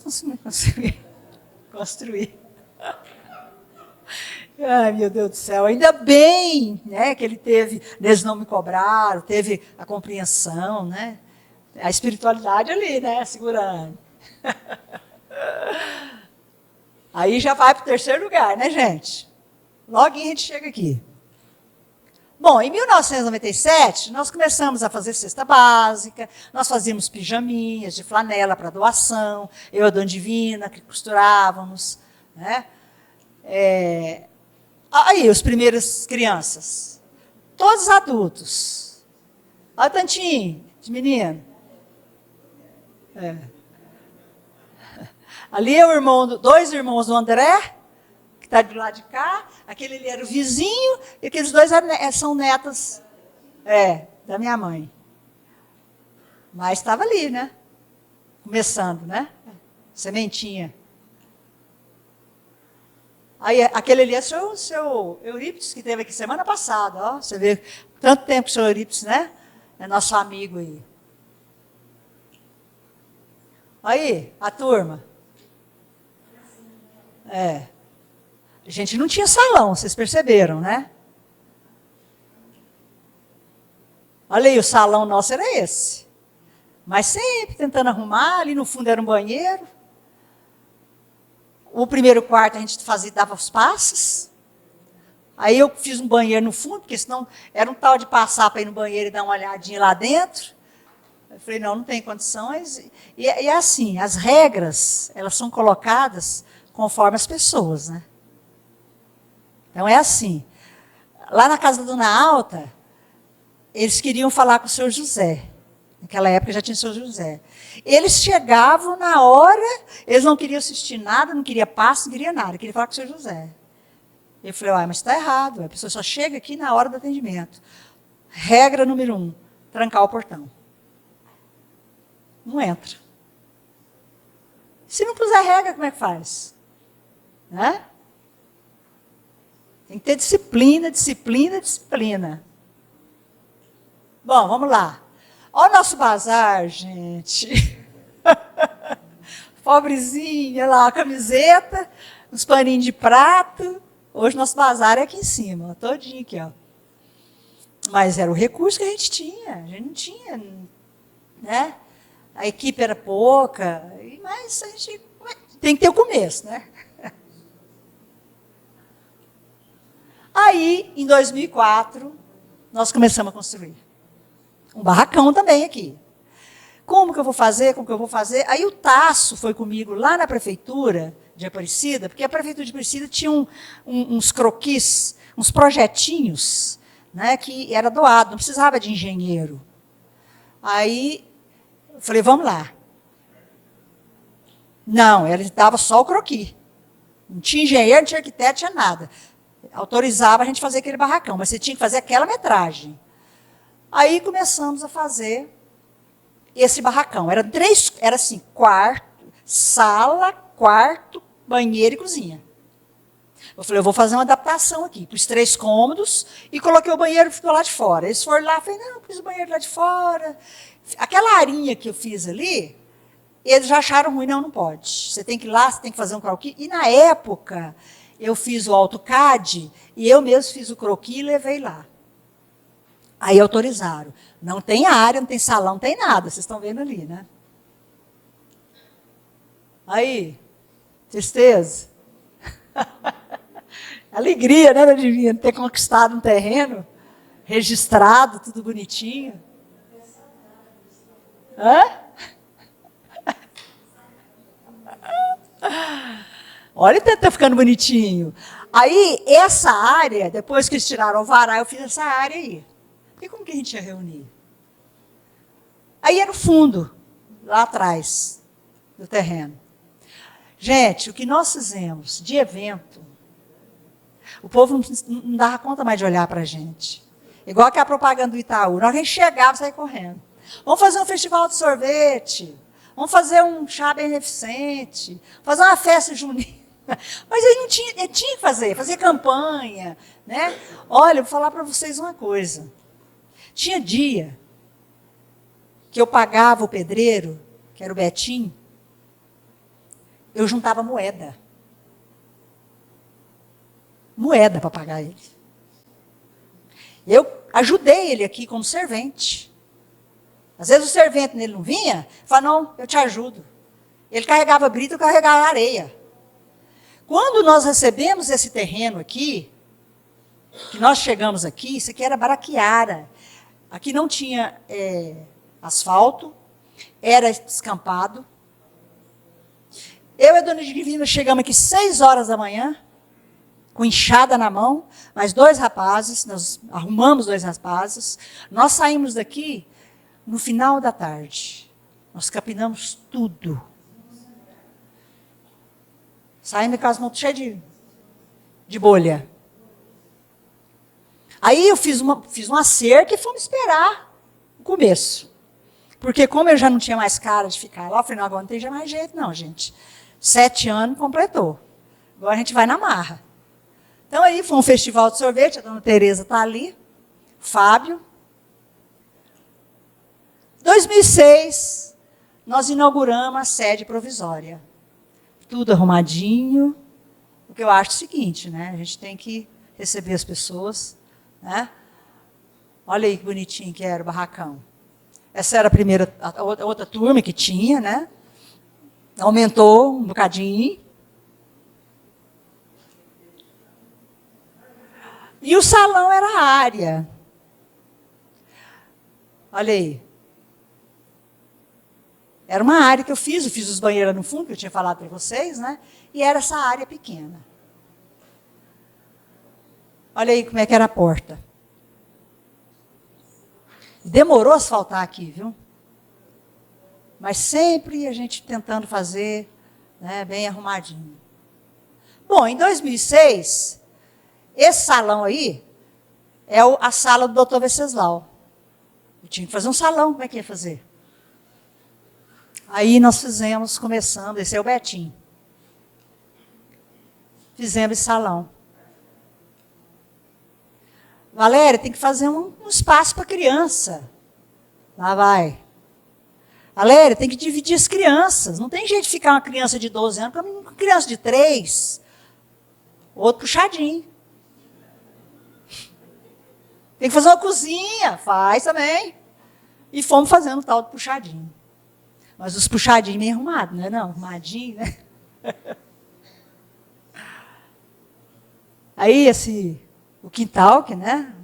Speaker 3: construir. Ai, meu Deus do céu, ainda bem, né, que eles não me cobraram, teve a compreensão, né? A espiritualidade ali, né, segurando. Aí já vai para o 3º lugar, né, gente? Logo a gente chega aqui. Bom, em 1997, nós começamos a fazer cesta básica, nós fazíamos pijaminhas de flanela para doação, eu e a Dona Divina, que costurávamos, né? Aí, os primeiros crianças, todos adultos. Olha o tantinho de menino. Ali é dois irmãos do André, que está do lado de cá, aquele ali era o vizinho, e aqueles dois são netas da minha mãe. Mas estava ali, né? Começando, né? Sementinha. Aí, aquele ali é o seu Eurípides, que esteve aqui semana passada. Ó, você vê tanto tempo que o seu Eurípides, né? É nosso amigo aí. Aí, a turma. A gente não tinha salão, vocês perceberam, né? Olha aí, o salão nosso era esse. Mas sempre tentando arrumar, ali no fundo era um banheiro. O primeiro quarto a gente dava os passes. Aí eu fiz um banheiro no fundo, porque senão era um tal de passar para ir no banheiro e dar uma olhadinha lá dentro. Eu falei, não tem condições. E é assim, as regras, elas são colocadas conforme as pessoas, né? Então é assim. Lá na casa da Dona Alta, eles queriam falar com o senhor José. Naquela época já tinha o senhor José. Eles chegavam na hora, eles não queriam assistir nada, não queriam passo, não queriam nada, queriam falar com o senhor José. Eu falei, mas está errado, a pessoa só chega aqui na hora do atendimento. Regra número 1, trancar o portão. Não entra. Se não puser regra, como é que faz? Né? Tem que ter disciplina, disciplina, disciplina. Bom, vamos lá. Olha o nosso bazar, gente. Pobrezinha, lá, a camiseta, os paninhos de prato. Hoje nosso bazar é aqui em cima, todinho aqui, ó. Mas era o recurso que a gente tinha. A gente não tinha, né? A equipe era pouca, mas a gente tem que ter o começo, né? Aí, em 2004, nós começamos a construir. Um barracão também aqui. Como que eu vou fazer? Como que eu vou fazer? Aí o Tasso foi comigo lá na prefeitura de Aparecida, porque a prefeitura de Aparecida tinha uns croquis, uns projetinhos, né, que era doado, não precisava de engenheiro. Aí eu falei, vamos lá. Não, ele dava só o croquis. Não tinha engenheiro, não tinha arquiteto, não tinha nada. Autorizava a gente fazer aquele barracão, mas você tinha que fazer aquela metragem. Aí começamos a fazer esse barracão. Era assim, quarto, sala, quarto, banheiro e cozinha. Eu falei, eu vou fazer uma adaptação aqui, pus 3 cômodos e coloquei o banheiro e ficou lá de fora. Eles foram lá, falei, não, pus o banheiro lá de fora. Aquela arinha que eu fiz ali, eles já acharam ruim, não pode. Você tem que ir lá, você tem que fazer um croquis. E na época, eu fiz o AutoCAD e eu mesmo fiz o croquis e levei lá. Aí autorizaram. Não tem área, não tem salão, não tem nada. Vocês estão vendo ali, né? Aí, tristeza. Alegria, né, Divina? Ter conquistado um terreno, registrado, tudo bonitinho. Hã? Olha, está ficando bonitinho. Aí, essa área, depois que eles tiraram o varal, eu fiz essa área aí. E como que a gente ia reunir? Aí era o fundo, lá atrás do terreno. Gente, o que nós fizemos de evento, o povo não dava conta mais de olhar para a gente. Igual aquela propaganda do Itaú. Na hora que a gente chegava, saia correndo. Vamos fazer um festival de sorvete. Vamos fazer um chá beneficente. Fazer uma festa junina. Mas ele não tinha, ele tinha que fazer campanha. Né? Olha, eu vou falar para vocês uma coisa. Tinha dia que eu pagava o pedreiro, que era o Betinho, eu juntava moeda. Moeda para pagar ele. Eu ajudei ele aqui como servente. Às vezes o servente nele não vinha, falava, não, eu te ajudo. Ele carregava brita, eu carregava areia. Quando nós recebemos esse terreno aqui, que nós chegamos aqui, isso aqui era Baraquiara. Aqui não tinha asfalto, era descampado. Eu e a dona Divina chegamos aqui 6 horas da manhã, com enxada na mão, mais 2 rapazes, nós arrumamos 2 rapazes. Nós saímos daqui no final da tarde. Nós capinamos tudo. Saímos com as mãos cheias de bolha. Aí eu fiz uma cerca e fomos esperar o começo. Porque como eu já não tinha mais cara de ficar lá, eu falei, não aguentei já mais jeito, não, gente. 7 anos completou. Agora a gente vai na marra. Então aí foi um festival de sorvete, a dona Tereza está ali, Fábio. 2006, nós inauguramos a sede provisória. Tudo arrumadinho. O que eu acho é o seguinte, né? A gente tem que receber as pessoas, né? Olha aí que bonitinho que era o barracão. Essa era a outra turma que tinha, né? Aumentou um bocadinho. E o salão era a área. Olha aí. Era uma área que eu fiz os banheiros no fundo, que eu tinha falado para vocês, né? E era essa área pequena. Olha aí como é que era a porta. Demorou a asfaltar aqui, viu? Mas sempre a gente tentando fazer, né, bem arrumadinho. Bom, em 2006, esse salão aí é a sala do Dr. Venceslau. Eu tinha que fazer um salão, como é que ia fazer? Aí nós começando, esse é o Betinho. Fizemos esse salão. Valéria, tem que fazer um espaço para criança. Lá vai. Valéria, tem que dividir as crianças. Não tem jeito de ficar uma criança de 12 anos com uma criança de 3. Outro puxadinho. Tem que fazer uma cozinha. Faz também. E fomos fazendo o tal do puxadinho. Mas os puxadinhos meio arrumados, não é não? Arrumadinho, né? Aí, o quintal, que, né?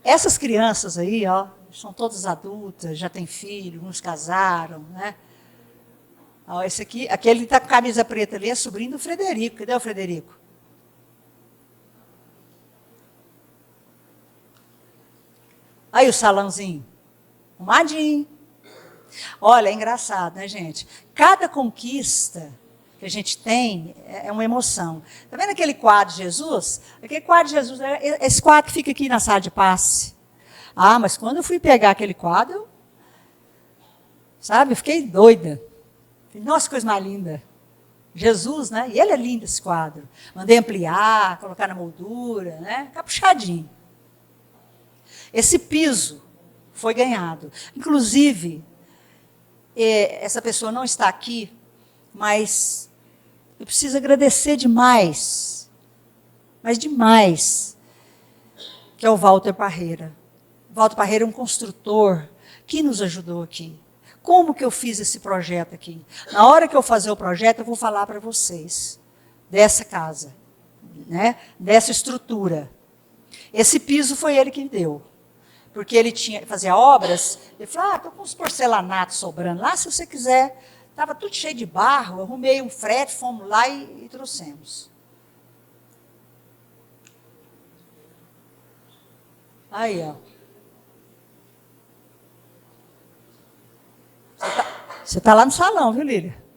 Speaker 3: Essas crianças aí, ó, são todas adultas, já têm filho, uns casaram, né? Ó, esse aqui, aquele que está com camisa preta ali é sobrinho do Frederico. Cadê o Frederico? Aí o salãozinho, arrumadinho. Olha, é engraçado, né, gente? Cada conquista que a gente tem é uma emoção. Está vendo aquele quadro de Jesus? Aquele quadro de Jesus, esse quadro que fica aqui na sala de passe. Ah, mas quando eu fui pegar aquele quadro, sabe, eu fiquei doida. Nossa, coisa mais linda. Jesus, né? E ele é lindo esse quadro. Mandei ampliar, colocar na moldura, né? Capuchadinho. Esse piso foi ganhado. Inclusive, essa pessoa não está aqui, mas eu preciso agradecer demais, mas demais, que é o Walter Parreira. O Walter Parreira é um construtor que nos ajudou aqui. Como que eu fiz esse projeto aqui? Na hora que eu fazer o projeto, eu vou falar para vocês dessa casa, né? Dessa estrutura. Esse piso foi ele que me deu. Porque ele fazia obras, ele falou, estou com uns porcelanatos sobrando lá, se você quiser. Estava tudo cheio de barro, arrumei um frete, fomos lá e trouxemos. Aí, ó. Você tá lá no salão, viu, Lília?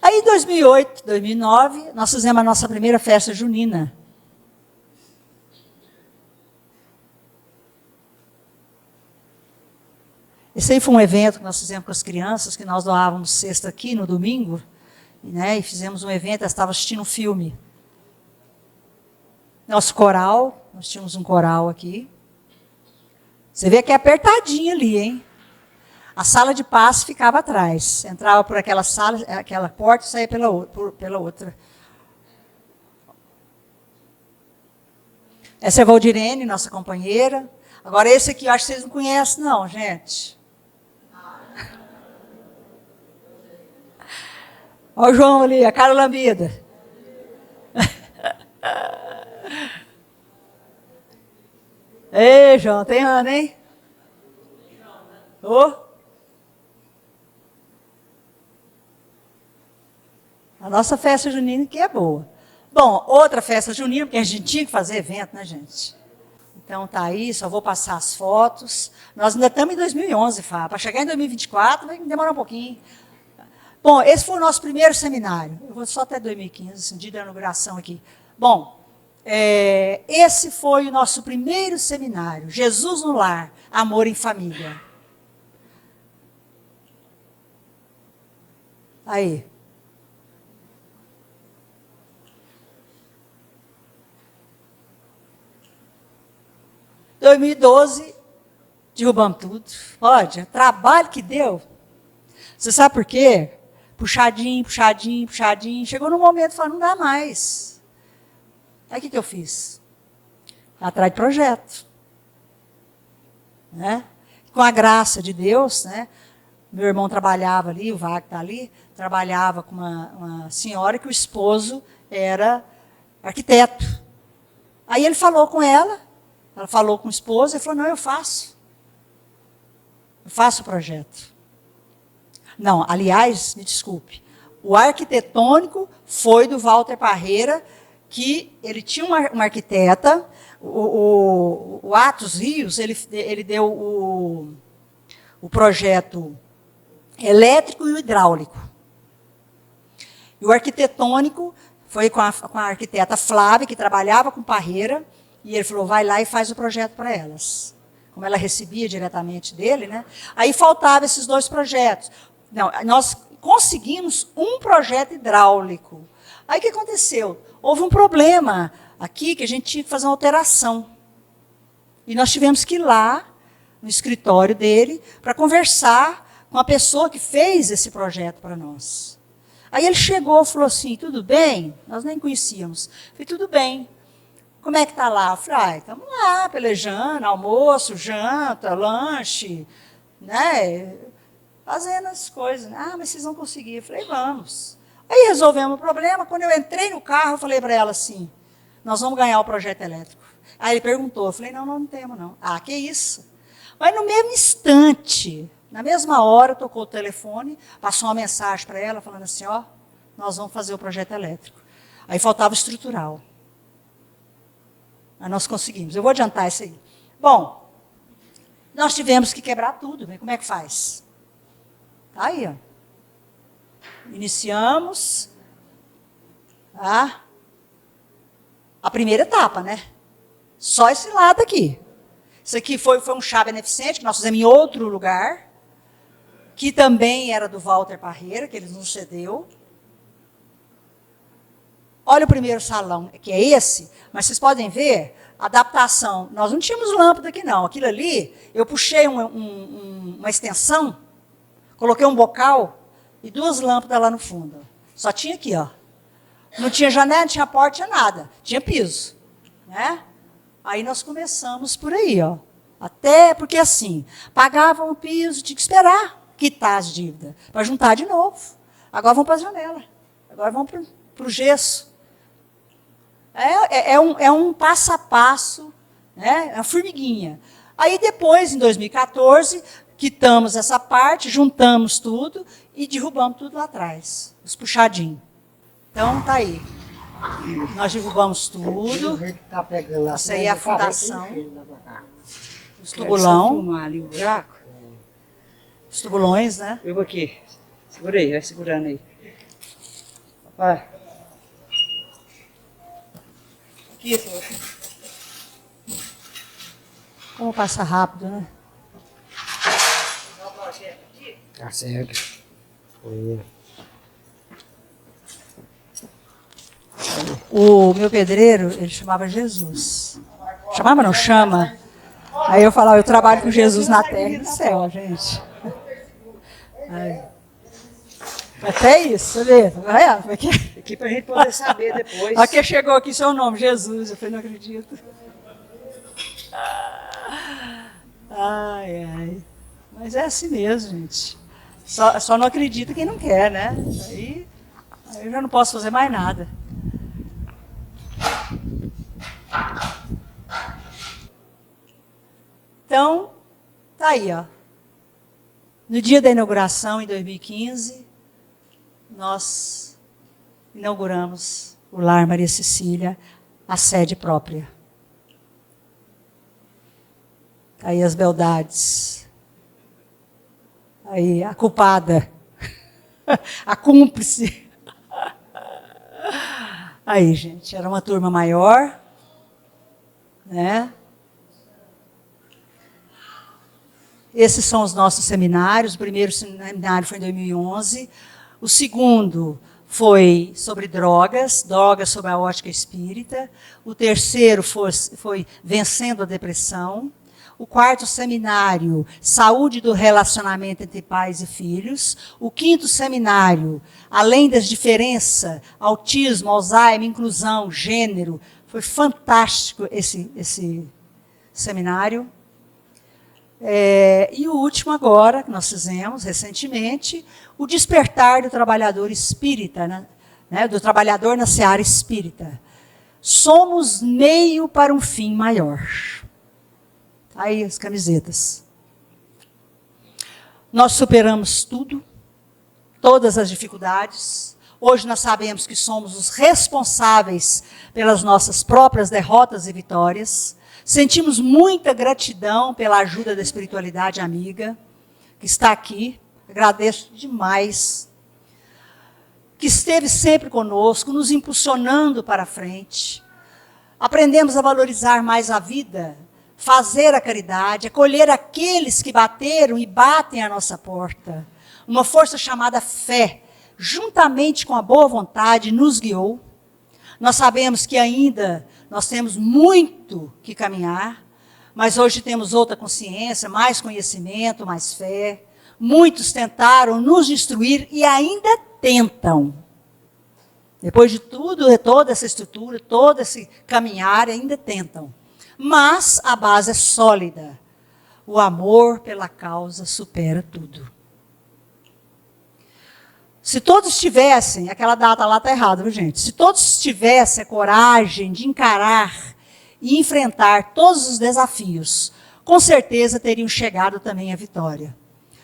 Speaker 3: Aí, em 2008, 2009, nós fizemos a nossa primeira festa junina. Esse aí foi um evento que nós fizemos com as crianças, que nós doávamos cesta aqui no domingo, né, e fizemos um evento, elas estavam assistindo um filme. Nosso coral, nós tínhamos um coral aqui. Você vê que é apertadinho ali, hein? A sala de passe ficava atrás. Entrava por aquela sala, aquela porta e saía pela outra. Essa é a Valdirene, nossa companheira. Agora, esse aqui, eu acho que vocês não conhecem, não, gente. Olha o João ali, a cara lambida. Ei, João, tem ano, hein? Ô. A nossa festa junina que é boa. Bom, outra festa junina, porque a gente tinha que fazer evento, né, gente? Então tá aí, só vou passar as fotos. Nós ainda estamos em 2011, Fábio. Para chegar em 2024 vai demorar um pouquinho. Bom, esse foi o nosso primeiro seminário. Eu vou só até 2015, assim, dia da inauguração aqui. Bom, esse foi o nosso primeiro seminário. Jesus no Lar, Amor em Família. Aí. Em 2012, derrubamos tudo. Olha, trabalho que deu. Você sabe por quê? Puxadinho, puxadinho, puxadinho. Chegou num momento e falou, não dá mais. Aí o que eu fiz? Atrás de projeto. Né? Com a graça de Deus, né? Meu irmão trabalhava ali, o Wagner está ali, trabalhava com uma senhora que o esposo era arquiteto. Aí ele falou com ela falou com o esposo e falou, não, eu faço o projeto. Não, aliás, me desculpe, o arquitetônico foi do Walter Parreira, que ele tinha uma arquiteta, o Atos Rios, ele deu o projeto elétrico e o hidráulico. E o arquitetônico foi com a arquiteta Flávia, que trabalhava com Parreira, e ele falou, vai lá e faz o projeto para elas. Como ela recebia diretamente dele, né? Aí faltavam esses dois projetos. Não, nós conseguimos um projeto hidráulico. Aí o que aconteceu? Houve um problema aqui que a gente tinha que fazer uma alteração. E nós tivemos que ir lá, no escritório dele, para conversar com a pessoa que fez esse projeto para nós. Aí ele chegou e falou assim, tudo bem? Nós nem conhecíamos. Eu falei, tudo bem. Como é que está lá? Eu falei, estamos lá, pelejando, almoço, janta, lanche, né? Fazendo as coisas. Ah, mas vocês vão conseguir. Eu falei, vamos. Aí resolvemos o problema. Quando eu entrei no carro, eu falei para ela assim, nós vamos ganhar o projeto elétrico. Aí ele perguntou, eu falei, não temos não. Ah, que isso? Mas no mesmo instante, na mesma hora, tocou o telefone, passou uma mensagem para ela, falando assim, ó, nós vamos fazer o projeto elétrico. Aí faltava o estrutural. Mas nós conseguimos. Eu vou adiantar isso aí. Bom, nós tivemos que quebrar tudo. Né? Como é que faz? Tá aí, ó. Iniciamos a primeira etapa, né? Só esse lado aqui. Isso aqui foi um chá beneficente que nós fizemos em outro lugar, que também era do Walter Parreira, que ele nos cedeu. Olha o primeiro salão, que é esse, mas vocês podem ver a adaptação. Nós não tínhamos lâmpada aqui, não. Aquilo ali, eu puxei uma extensão, coloquei um bocal e duas lâmpadas lá no fundo. Só tinha aqui, ó. Não tinha janela, não tinha porta, tinha nada. Tinha piso. Né? Aí nós começamos por aí, ó. Até porque assim, pagavam o piso, tinha que esperar quitar as dívidas, para juntar de novo. Agora vão para a janela. Agora vão para o gesso. É um passo a passo, né? É uma formiguinha. Aí depois, em 2014, quitamos essa parte, juntamos tudo e derrubamos tudo lá atrás, os puxadinhos. Então, tá aí. Nós derrubamos tudo. Essa aí é a fundação. Os tubulão. Os tubulões, né?
Speaker 4: Eu vou aqui. Segura aí, vai segurando aí. Papai. Aqui, senhor.
Speaker 3: Como passa rápido, né?
Speaker 4: Tá certo. Foi.
Speaker 3: O meu pedreiro, ele chamava Jesus. Chamava, não chama? Aí eu falava, eu trabalho com Jesus na terra e no céu, gente. Aí. Até isso, vê?
Speaker 4: Aqui pra gente poder saber depois.
Speaker 3: Aqui chegou aqui seu nome, Jesus. Eu falei, não acredito. Ai, ai. Mas é assim mesmo, gente. Só não acredita quem não quer, né? Aí Eu já não posso fazer mais nada. Então, tá aí, ó. No dia da inauguração, em 2015, nós inauguramos o Lar Maria Cecília, a sede própria. Tá aí as beldades. Aí a culpada. A cúmplice. Aí, gente, era uma turma maior, né? Esses são os nossos seminários. O primeiro seminário foi em 2011. O segundo foi sobre drogas sob a ótica espírita. O terceiro foi Vencendo a Depressão. O quarto seminário, Saúde do Relacionamento entre Pais e Filhos. O quinto seminário, Além das Diferenças, Autismo, Alzheimer, Inclusão, Gênero. Foi fantástico esse seminário. E o último agora, que nós fizemos recentemente, o Despertar do Trabalhador Espírita, né, do trabalhador na seara espírita. Somos meio para um fim maior. Aí as camisetas. Nós superamos tudo, todas as dificuldades. Hoje nós sabemos que somos os responsáveis pelas nossas próprias derrotas e vitórias. Sentimos muita gratidão pela ajuda da espiritualidade amiga, que está aqui. Agradeço demais. Que esteve sempre conosco, nos impulsionando para frente. Aprendemos a valorizar mais a vida, fazer a caridade, acolher aqueles que bateram e batem à nossa porta. Uma força chamada fé, juntamente com a boa vontade, nos guiou. Nós sabemos que ainda nós temos muito que caminhar, mas hoje temos outra consciência, mais conhecimento, mais fé. Muitos tentaram nos destruir e ainda tentam. Depois de tudo, de toda essa estrutura, todo esse caminhar, ainda tentam. Mas a base é sólida. O amor pela causa supera tudo. Se todos tivessem, aquela data lá está errada, viu, gente? Se todos tivessem a coragem de encarar e enfrentar todos os desafios, com certeza teriam chegado também à vitória.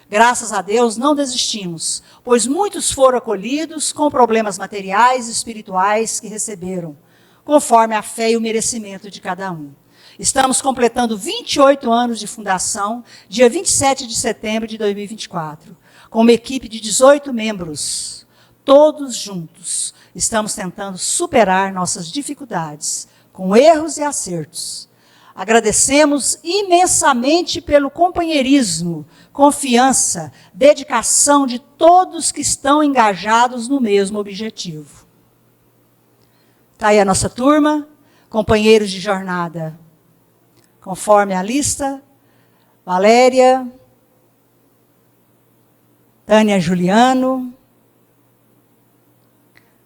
Speaker 3: Graças a Deus não desistimos, pois muitos foram acolhidos com problemas materiais e espirituais que receberam, conforme a fé e o merecimento de cada um. Estamos completando 28 anos de fundação, dia 27 de setembro de 2024, com uma equipe de 18 membros. Todos juntos estamos tentando superar nossas dificuldades, com erros e acertos. Agradecemos imensamente pelo companheirismo, confiança, dedicação de todos que estão engajados no mesmo objetivo. Está aí a nossa turma, companheiros de jornada. Conforme a lista, Valéria, Tânia Juliano,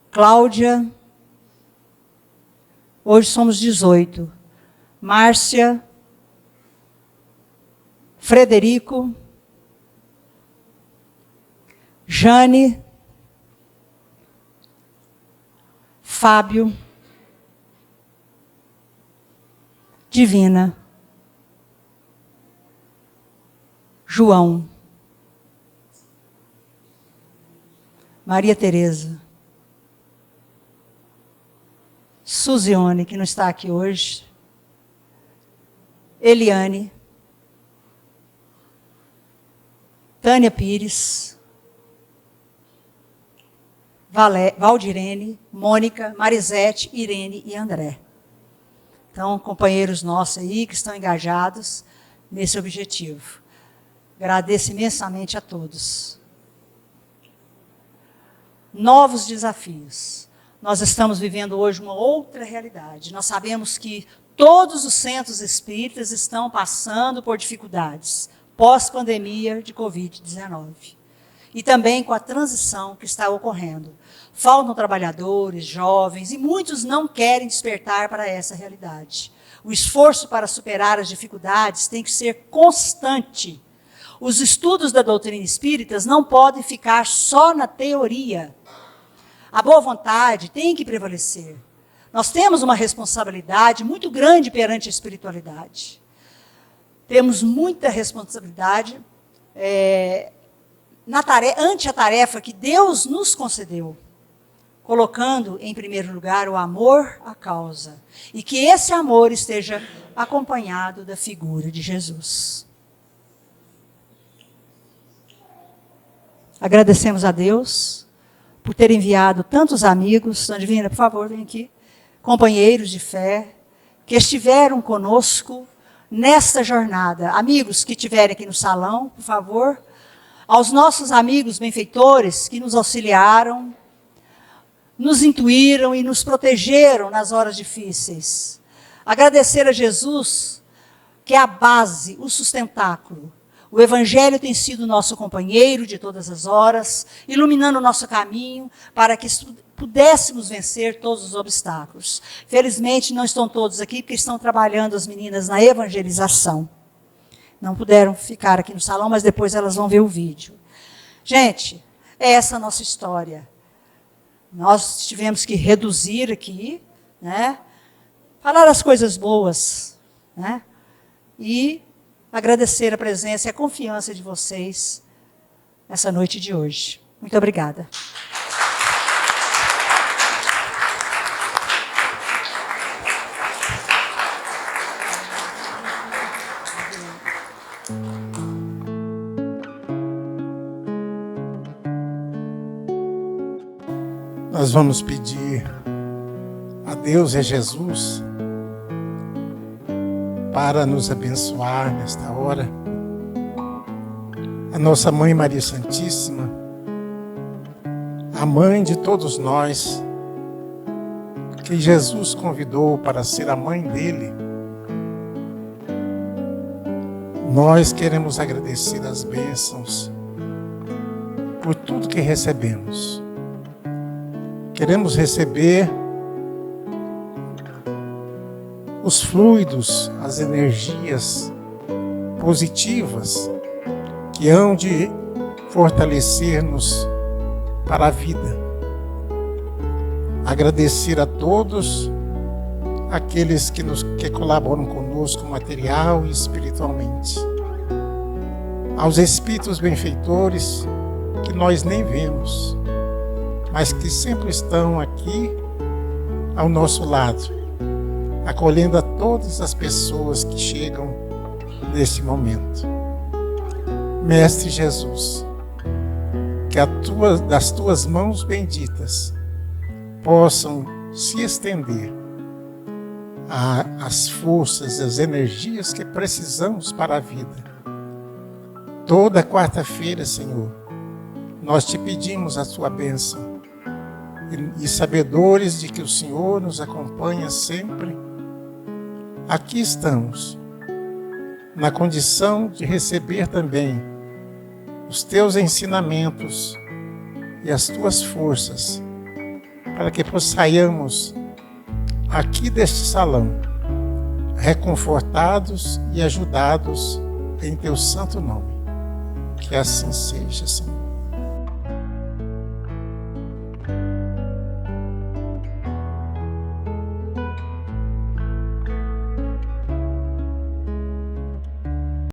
Speaker 3: Cláudia, hoje somos 18, Márcia, Frederico, Jane, Fábio, Divina, João, Maria Tereza, Suzione, que não está aqui hoje, Eliane, Tânia Pires, Valdirene, Mônica, Marisete, Irene e André. Então, companheiros nossos aí que estão engajados nesse objetivo. Agradeço imensamente a todos. Novos desafios. Nós estamos vivendo hoje uma outra realidade. Nós sabemos que todos os centros espíritas estão passando por dificuldades pós-pandemia de Covid-19. E também com a transição que está ocorrendo. Faltam trabalhadores, jovens, e muitos não querem despertar para essa realidade. O esforço para superar as dificuldades tem que ser constante. Os estudos da doutrina espírita não podem ficar só na teoria. A boa vontade tem que prevalecer. Nós temos uma responsabilidade muito grande perante a espiritualidade. Temos muita responsabilidade ante a tarefa que Deus nos concedeu, colocando em primeiro lugar o amor à causa. E que esse amor esteja acompanhado da figura de Jesus. Agradecemos a Deus por ter enviado tantos amigos. Dona Divina, por favor, vem aqui. Companheiros de fé, que estiveram conosco nesta jornada. Amigos que estiverem aqui no salão, por favor. Aos nossos amigos benfeitores que nos auxiliaram, nos intuíram e nos protegeram nas horas difíceis. Agradecer a Jesus, que é a base, o sustentáculo. O Evangelho tem sido nosso companheiro de todas as horas, iluminando o nosso caminho para que pudéssemos vencer todos os obstáculos. Felizmente, não estão todos aqui, porque estão trabalhando as meninas na evangelização. Não puderam ficar aqui no salão, mas depois elas vão ver o vídeo. Gente, é essa a nossa história. Nós tivemos que reduzir aqui, né? Falar as coisas boas, né? E agradecer a presença e a confiança de vocês nessa noite de hoje. Muito obrigada.
Speaker 2: Nós vamos pedir a Deus e a Jesus para nos abençoar nesta hora. A nossa Mãe Maria Santíssima, a mãe de todos nós, que Jesus convidou para ser a mãe dele. Nós queremos agradecer as bênçãos por tudo que recebemos. Queremos receber os fluidos, as energias positivas que hão de fortalecer-nos para a vida. Agradecer a todos aqueles que colaboram conosco material e espiritualmente. Aos espíritos benfeitores que nós nem vemos, mas que sempre estão aqui ao nosso lado, acolhendo a todas as pessoas que chegam nesse momento. Mestre Jesus, que das tuas mãos benditas possam se estender as forças, as energias que precisamos para a vida. Toda quarta-feira, Senhor, nós te pedimos a tua bênção. E sabedores de que o Senhor nos acompanha sempre, aqui estamos, na condição de receber também os teus ensinamentos e as tuas forças, para que possamos, aqui deste salão, reconfortados e ajudados em teu santo nome. Que assim seja, Senhor.